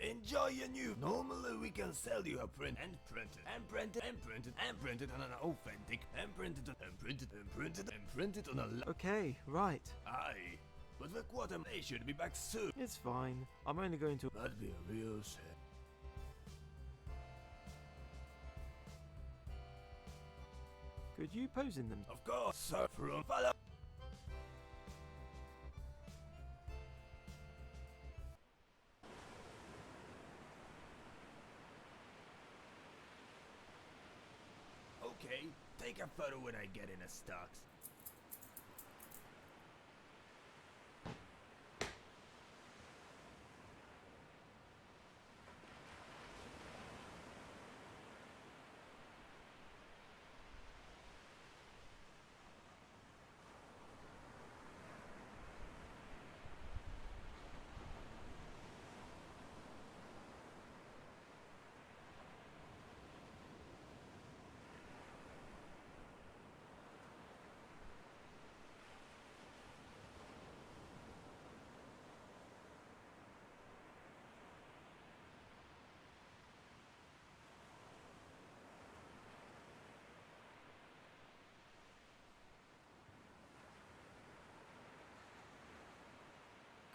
Enjoy your new. Normally we can sell you a print and printed and printed and printed and printed on an authentic and printed and printed and printed and printed on a Okay, right. Aye, but the quarter they should be back soon. It's fine. I'm only going to... That'd be a real shame. Could you pose in them? Of course, sir, from follow. Okay, take a photo when I get in a stocks.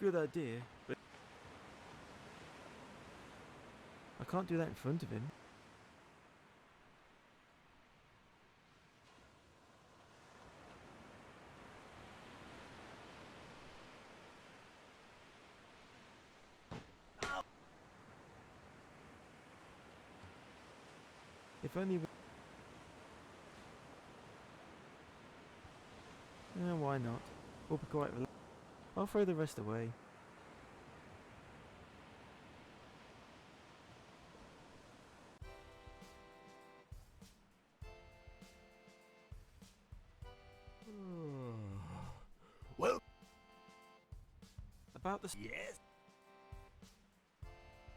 Good idea, but... I can't do that in front of him. If only... why not? We'll be quite relaxed. I'll throw the rest away. Well, About the... yes,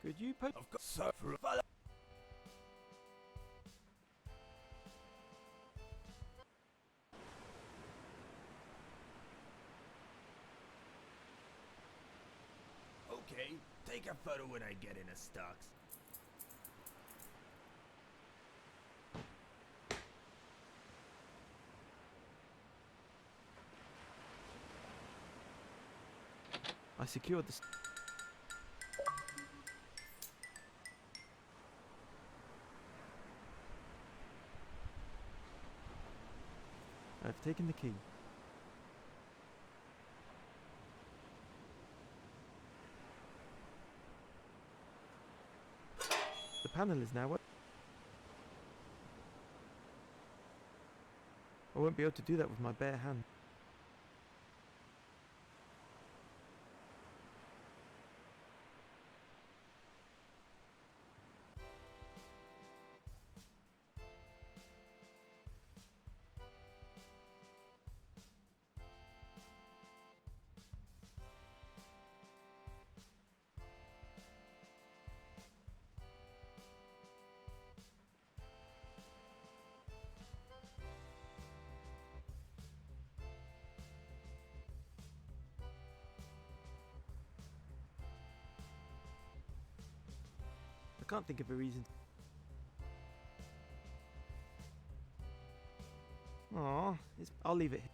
Could you pose... of course, sir, from follow. Okay, take a photo when I get in a stocks. I secured the... I've taken the key. The panel is now... I won't be able to do that with my bare hand. I can't think of a reason. Aww, I'll leave it here.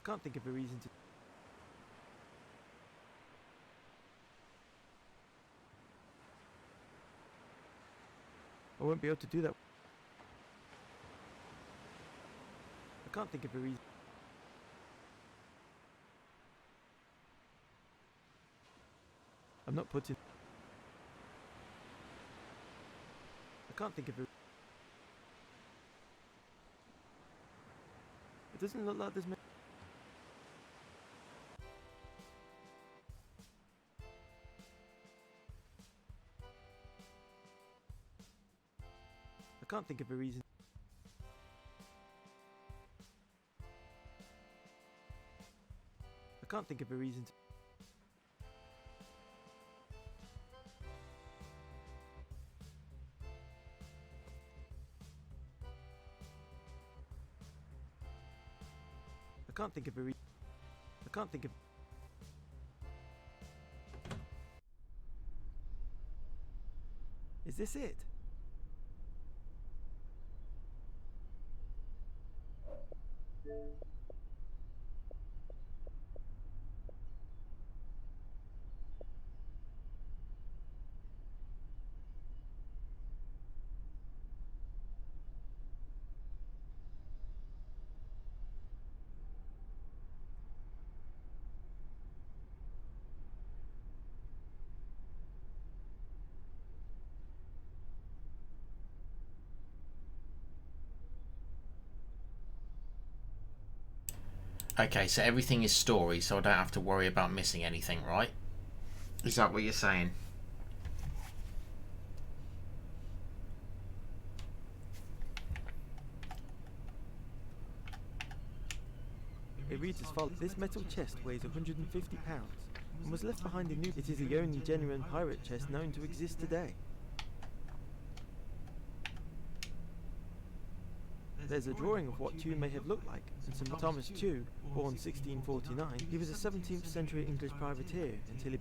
can't think of a reason to. I won't be able to do that. I can't think of a reason. I'm not putting. I can't think of a. It doesn't look like there's. I can't think of a reason. I can't think of a reason to. I can't think of a reason. I can't think of. Is this it? Okay, so everything is story, so I don't have to worry about missing anything, right? Is that what you're saying? It reads as follows. This metal chest weighs 150 pounds and was left behind in New. It is the only genuine pirate chest known to exist today. There's a drawing of what Tew may have looked like, and Sir Thomas Tew, born 1649, he was a 17th century English privateer until he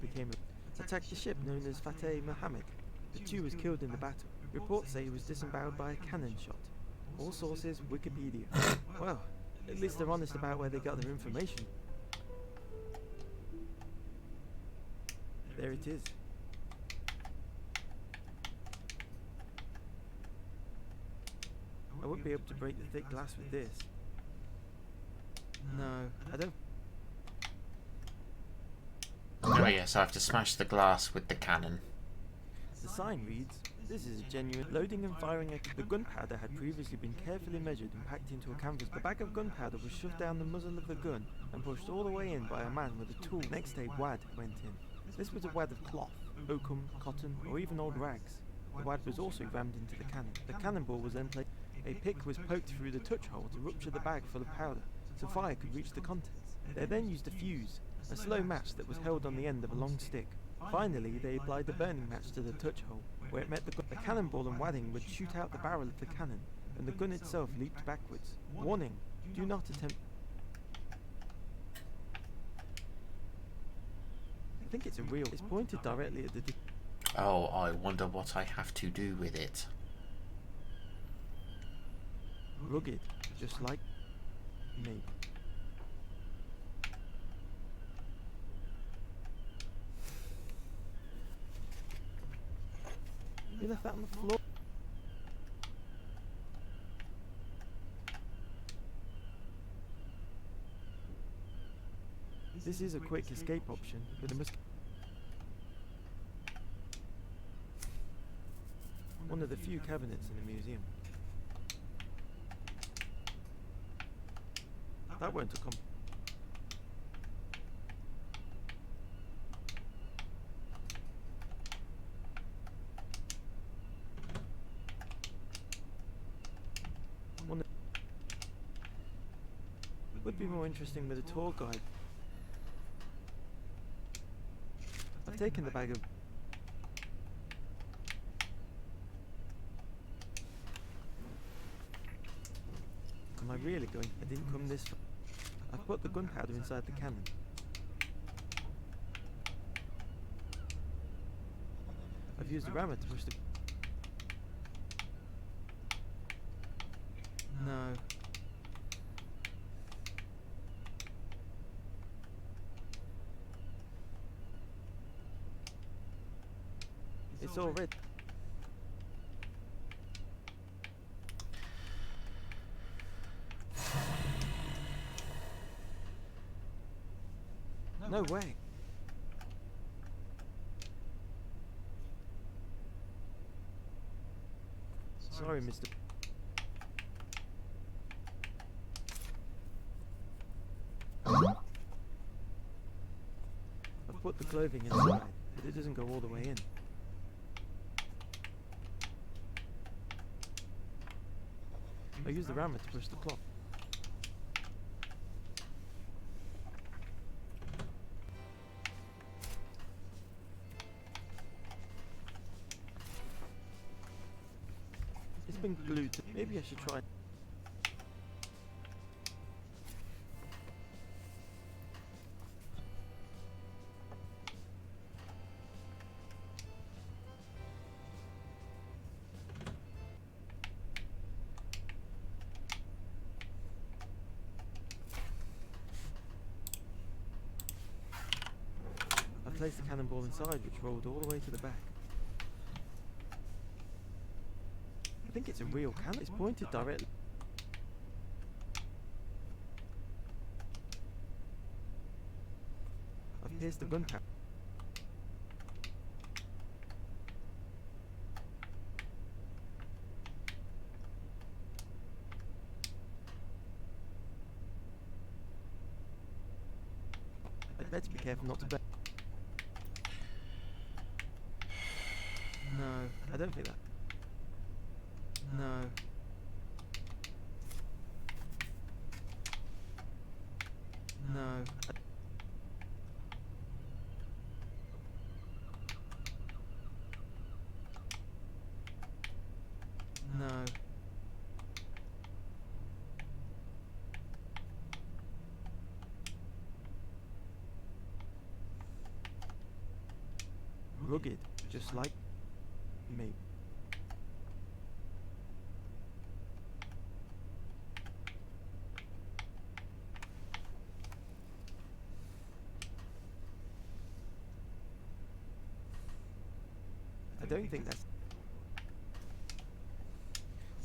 attacked the ship known as Fateh Mohammed. The Tew was killed in the battle. Reports say he was disemboweled by a cannon shot. All sources, Wikipedia. Well, at least they're honest about where they got their information. There it is. I wouldn't be able to break the thick glass with this. No, I don't. Oh yes, I have to smash the glass with the cannon. The sign reads, "This is a genuine loading and firing." The gunpowder had previously been carefully measured and packed into a canvas. The bag of gunpowder was shoved down the muzzle of the gun and pushed all the way in by a man with a tool. Next day, wad went in. This was a wad of cloth, oakum, cotton, or even old rags. The wad was also rammed into the cannon. The cannonball was then placed. A pick was poked through the touch hole to rupture the bag full of powder, so fire could reach the contents. They then used a fuse, a slow match that was held on the end of a long stick. Finally, they applied the burning match to the touch hole, where it met the gun. The cannonball and wadding would shoot out the barrel of the cannon, and the gun itself leaped backwards. Warning, do not attempt. I think it's it's pointed directly at the... Oh, I wonder what I have to do with it. Rugged, just like me. You left that on the floor. This is a quick escape option, but it must... One of the few cabinets in the museum. That won't accomplish. Would be more interesting with a tour guide. I've taken the bag of... Am I really going? I didn't come this far. I've put the gunpowder inside the cannon. I've used a rammer to push the... No. It's all red. No way. Sorry, Mr. I've put the clothing inside, but it doesn't go all the way in. I use the rammer to push the cloth. It's been glued to. Maybe I should try. I placed the cannonball inside, which rolled all the way to the back. I think it's a real cannon. It's pointed directly. I've pierced the gunpowder. I'd better be careful not to burn. No, I don't think that. No. No. No. Rugged, just like me. I don't think that's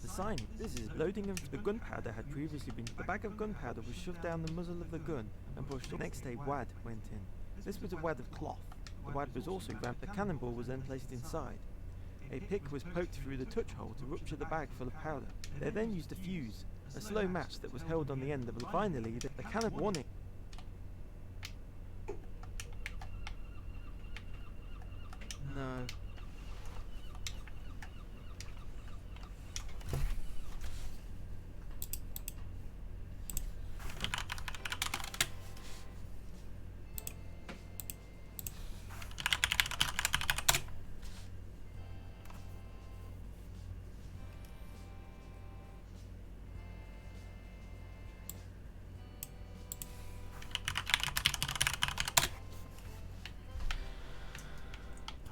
the sign. This is loading of the gunpowder had previously been. The bag of gunpowder was shoved down the muzzle of the gun and pushed. The next day, wad went in. This was a wad of cloth. The wad was also grabbed. The cannonball was then placed inside. A pick was poked through the touch hole to rupture the bag full of powder. They then used a fuse, a slow match that was held on the end of. Finally, the cannon warning. No.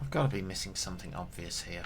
I've got to be missing something obvious here.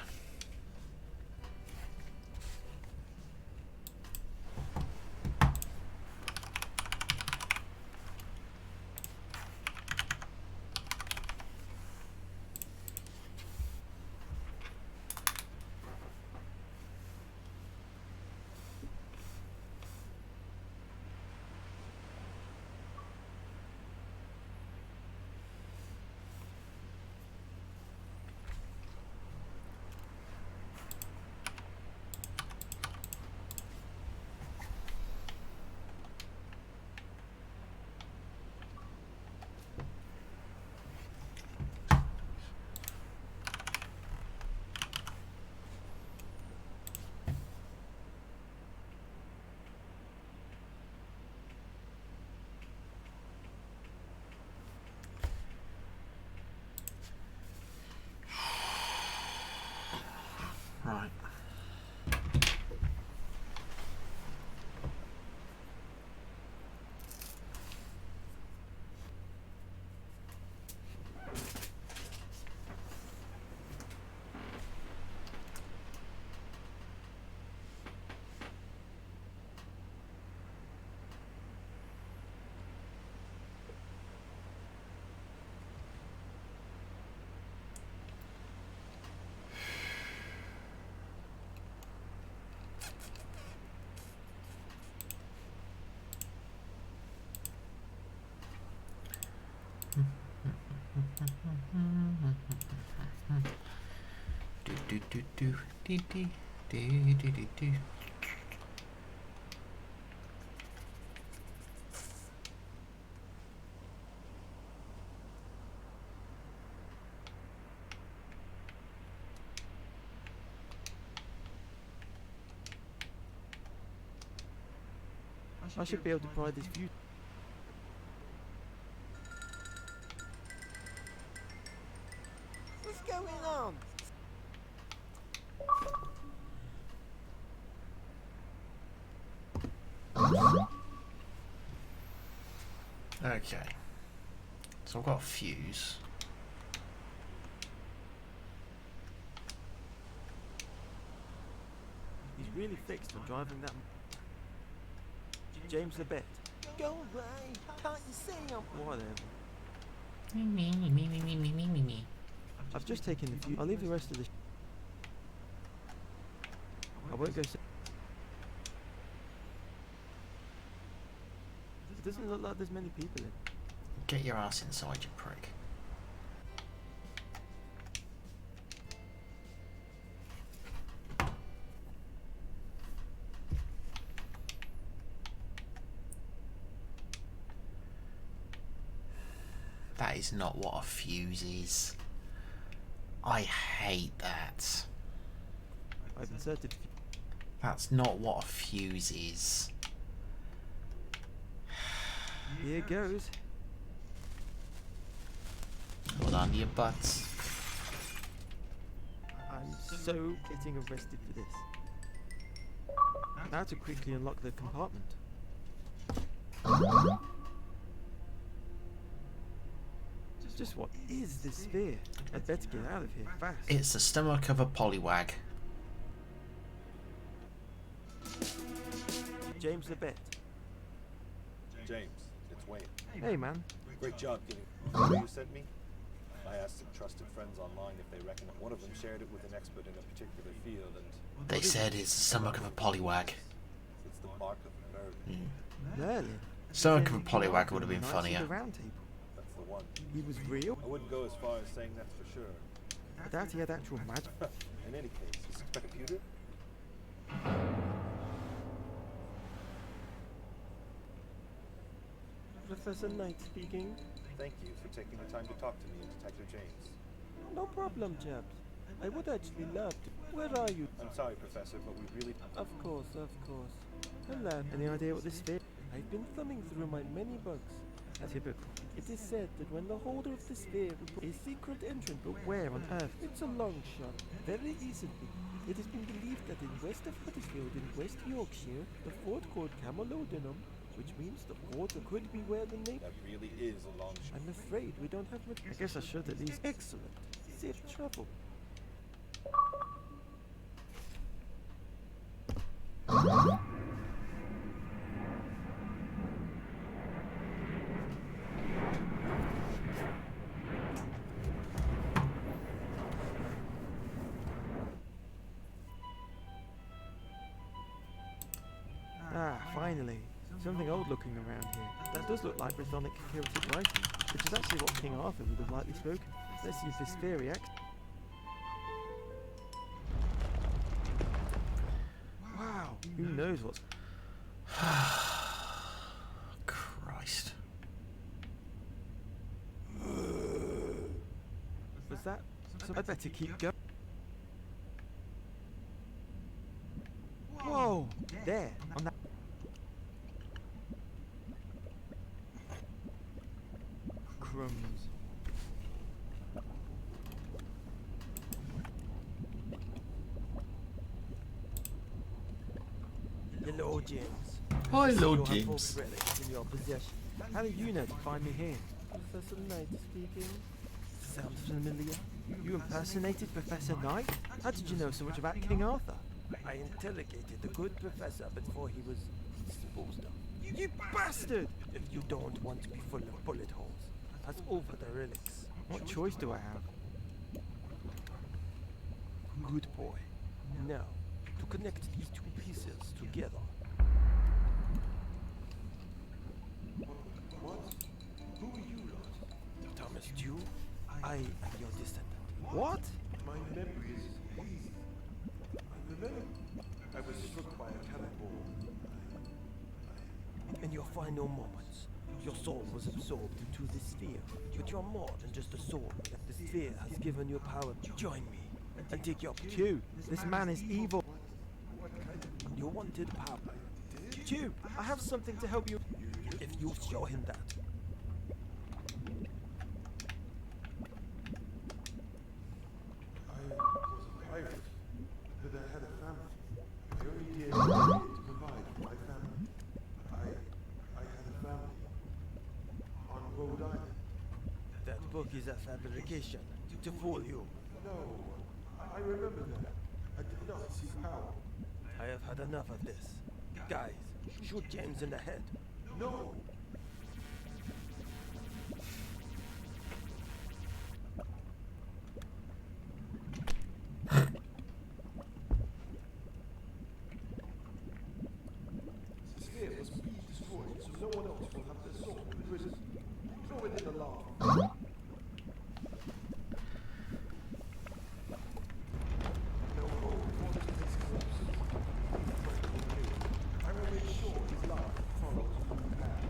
do do do do do do do do do. I should be able to pry this view. What's going on? Okay. So I've got a fuse. He's really fixed on driving that. James the Bet. Go away! Can't you see him? Whatever. Me. I've just taken the view. I'll leave the rest of the. I won't go. It doesn't look like there's many people in. Get your ass inside, you prick. That is not what a fuse is. I hate that. I've inserted. That's not what a fuse is. Here goes. Hold on to your butts. I'm so getting arrested for this. Now to quickly unlock the compartment. Just what is this sphere? I'd better get out of here fast. It's the stomach of a pollywag. James the Bet. James, it's Wayne. Hey man. Great job getting the photo you sent me. I asked some trusted friends online if they reckon one of them shared it with an expert in a particular field, and They said it's the stomach of a pollywag. it's the mark of Merlin. Merlin. Stomach of a pollywag would have been Knights of funnier. the Round Table. That's the one. He was real? I wouldn't go as far as saying that's for sure. I doubt he had actual magic. In any case, is it a computer? Professor Knight speaking. Thank you for taking the time to talk to me and Detective James. No problem, chaps. I would actually love to. Where are you? I'm sorry, Professor, but we really... Of course, of course. Hello. Any idea what this sphere? I've been thumbing through my many books. Typical. It is said that when the holder of the sphere will put a secret entrance, but where on earth? It's a long shot. Very easily. It has been believed that in west of Huddersfield in West Yorkshire, the fort called Camelodunum, which means the water could be where the name. That really is a long shot. I'm afraid we don't have much. I guess I should at least. Excellent. Safe travel. Ah, finally. Something old looking around here. That does look like Brythonic T.T.o.T.T writing, which is actually what King Arthur would have likely spoken. Let's see if this sphere reacts. Wow, who knows what's... Christ. Was that... I'd better keep going. Whoa! There, on that... Crumbs. Hello, James. Hi, You Lord have James. both relics in your possession. How do you know to find me here? Professor Knight speaking. Sounds familiar. You impersonated Professor Knight? How did you know so much about King Arthur? I interrogated the good professor before he was disposed of. You bastard! If you don't want to be full of bullet holes, pass over the relics. What choice do I have? Good boy. Now, to connect these two pieces together. What? Who are you, Lord? Thomas Dew? I am your descendant. What? My memory is hazy. I remember I was struck by a cannonball. In your final moments, your soul was absorbed into the sphere, but you're more than just a soul. The sphere has given you power. Join me and take your Q, this man is evil. You wanted power. Q, I have something to help you. If you show him that. I was a pirate, but I had a family. I only did what I did to provide for my family. I had a family on Rhode Island. That book is a fabrication to fool you. No, I remember that. I did not see power. I have had enough of this. Guys, shoot James in the head. No! The sphere must be destroyed so no one else will have their soul imprisoned. Throw it in the lava. No hope for this place collapses. I will make sure his life follows a new path.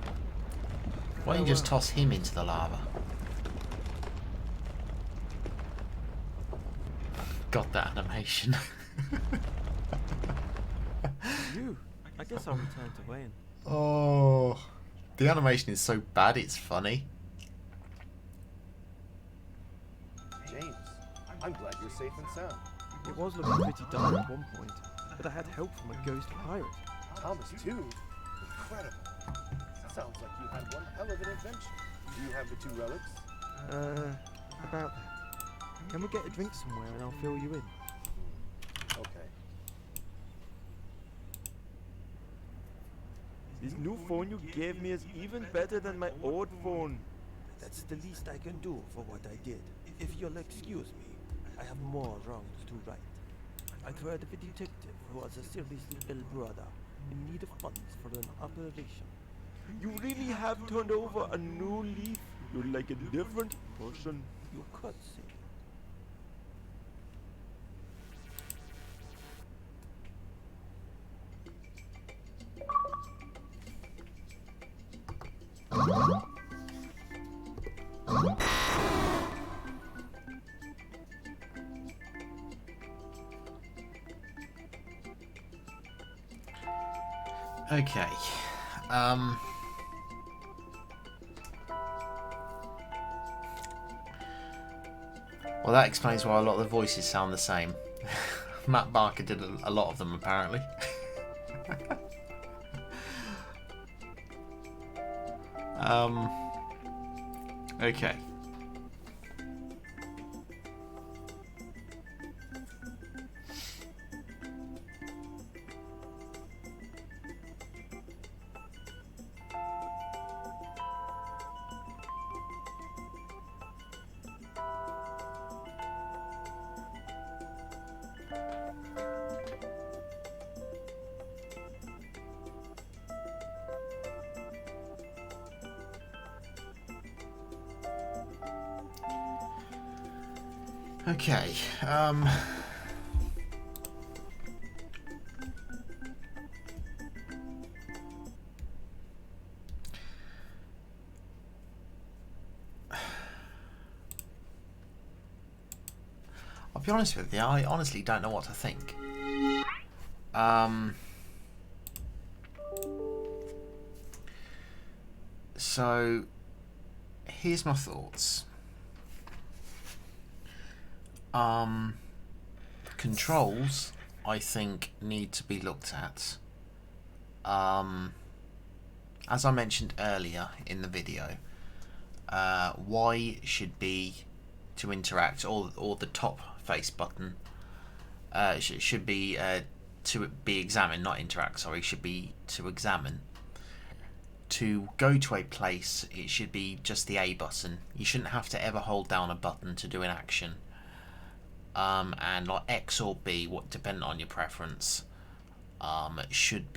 Why don't you just toss him into the lava? Got that animation. You. I guess I'll return to Wayne. Oh, the animation is so bad it's funny. James, I'm glad you're safe and sound. It was looking pretty dire at one point, but I had help from a ghost pirate. Thomas, too? Incredible. Sounds like you had one hell of an adventure. Do you have the 2 relics? About that. Can we get a drink somewhere and I'll fill you in? Okay. This new phone you gave me is even better than my old phone. That's the least I can do for what I did. If you'll excuse me, I have more wrongs to right. I've heard of a detective who has a seriously ill brother in need of funds for an operation. You really have turned over a new leaf. You're like a different person. You could say. Okay. Well, that explains why a lot of the voices sound the same. Matt Barker did a lot of them, apparently. Okay. Okay, I'll be honest with you, I honestly don't know what to think. So, here's my thoughts. Controls, I think, need to be looked at. As I mentioned earlier in the video, Y should be to interact, or the top face button should be to be examined, not interact, sorry, should be to examine. To go to a place, it should be just the A button. You shouldn't have to ever hold down a button to do an action. And like X or B, what depending on your preference, should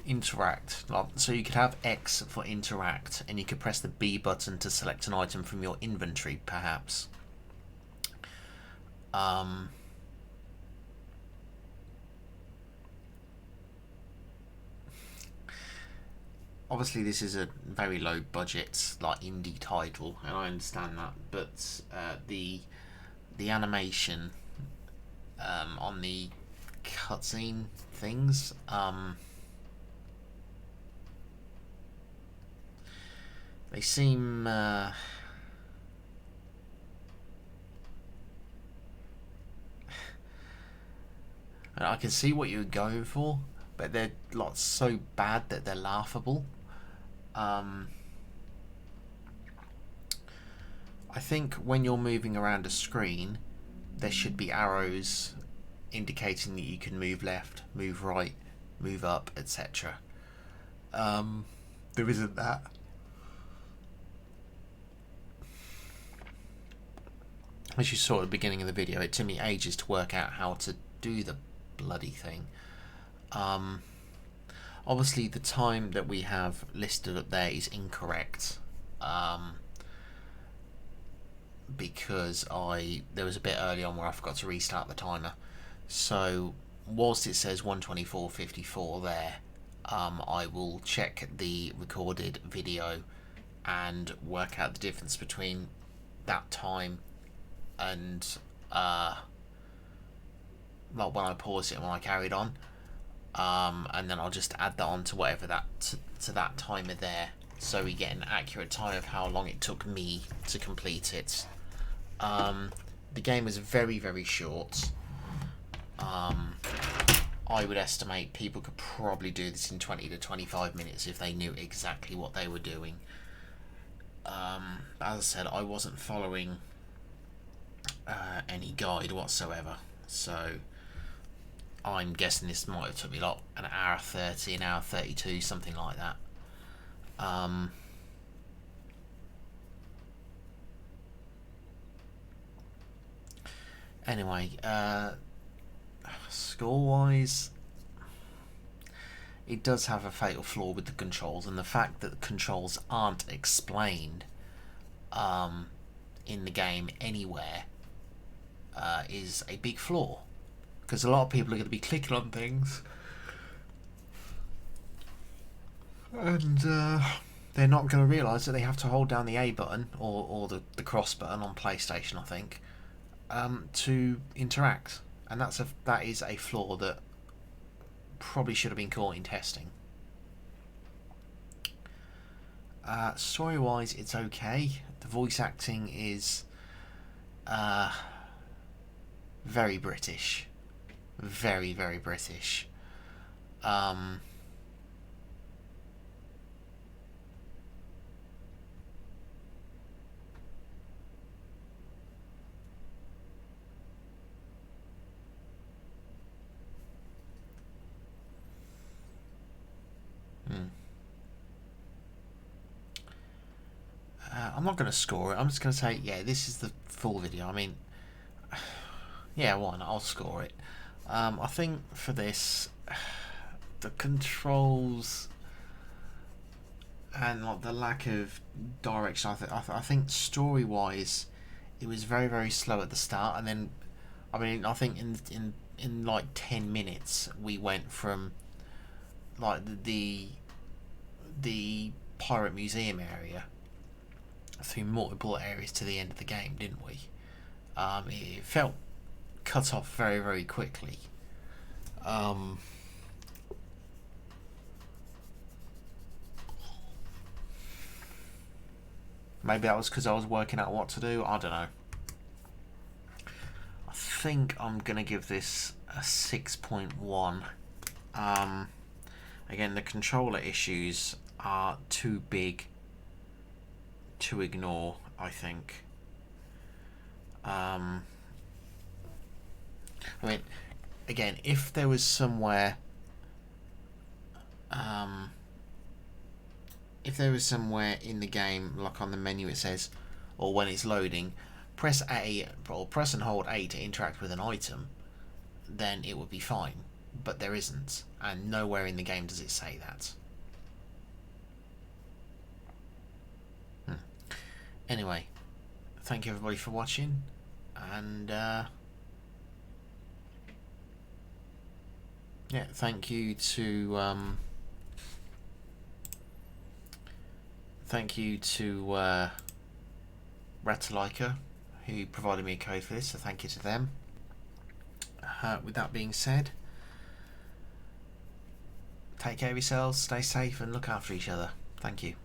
interact. So you could have X for interact, and you could press the B button to select an item from your inventory, perhaps. Obviously this is a very low budget, like, indie title, and I understand that, but the animation on the cutscene things, they seem I can see what you're going for, but they're like so bad that they're laughable. I think when you're moving around a screen, there should be arrows indicating that you can move left, move right, move up, etc. There isn't that. As you saw at the beginning of the video, it took me ages to work out how to do the bloody thing. Obviously the time that we have listed up there is incorrect, because there was a bit early on where I forgot to restart the timer. So whilst it says 1:24:54 there, I will check the recorded video and work out the difference between that time and well, when I paused it and when I carried on, and then I'll just add that on to whatever to that timer there, so we get an accurate time of how long it took me to complete it. The game was very, very short. I would estimate people could probably do this in 20 to 25 minutes if they knew exactly what they were doing. As I said, I wasn't following any guide whatsoever, so I'm guessing this might have took me like an hour 30, an hour 32, something like that. Anyway, score-wise, it does have a fatal flaw with the controls, and the fact that the controls aren't explained in the game anywhere is a big flaw, because a lot of people are going to be clicking on things and they're not going to realise that they have to hold down the A button or the cross button on PlayStation, I think, to interact, and that is a flaw that probably should have been caught in testing. Story-wise, it's okay. The voice acting is very British, very, very British. I'm not going to score it. I'm just going to say, yeah, this is the full video. I mean, yeah, why not? I'll score it. I think for this, the controls and like the lack of direction, I think story-wise, it was very, very slow at the start, and then, I mean, I think in like 10 minutes we went from like the Pirate Museum area through multiple areas to the end of the game, didn't we? It felt cut off very, very quickly. Maybe that was because I was working out what to do, I don't know. I think I'm gonna give this a 6.1. Again, the controller issues are too big to ignore, I think. I mean, again, if there was somewhere in the game, like on the menu it says, or when it's loading, press A or press and hold A to interact with an item, then it would be fine. but there isn't, and nowhere in the game does it say that. Anyway, thank you everybody for watching, and yeah, thank you to Ratalaika, who provided me a code for this, so thank you to them. With that being said, take care of yourselves, stay safe, and look after each other. Thank you.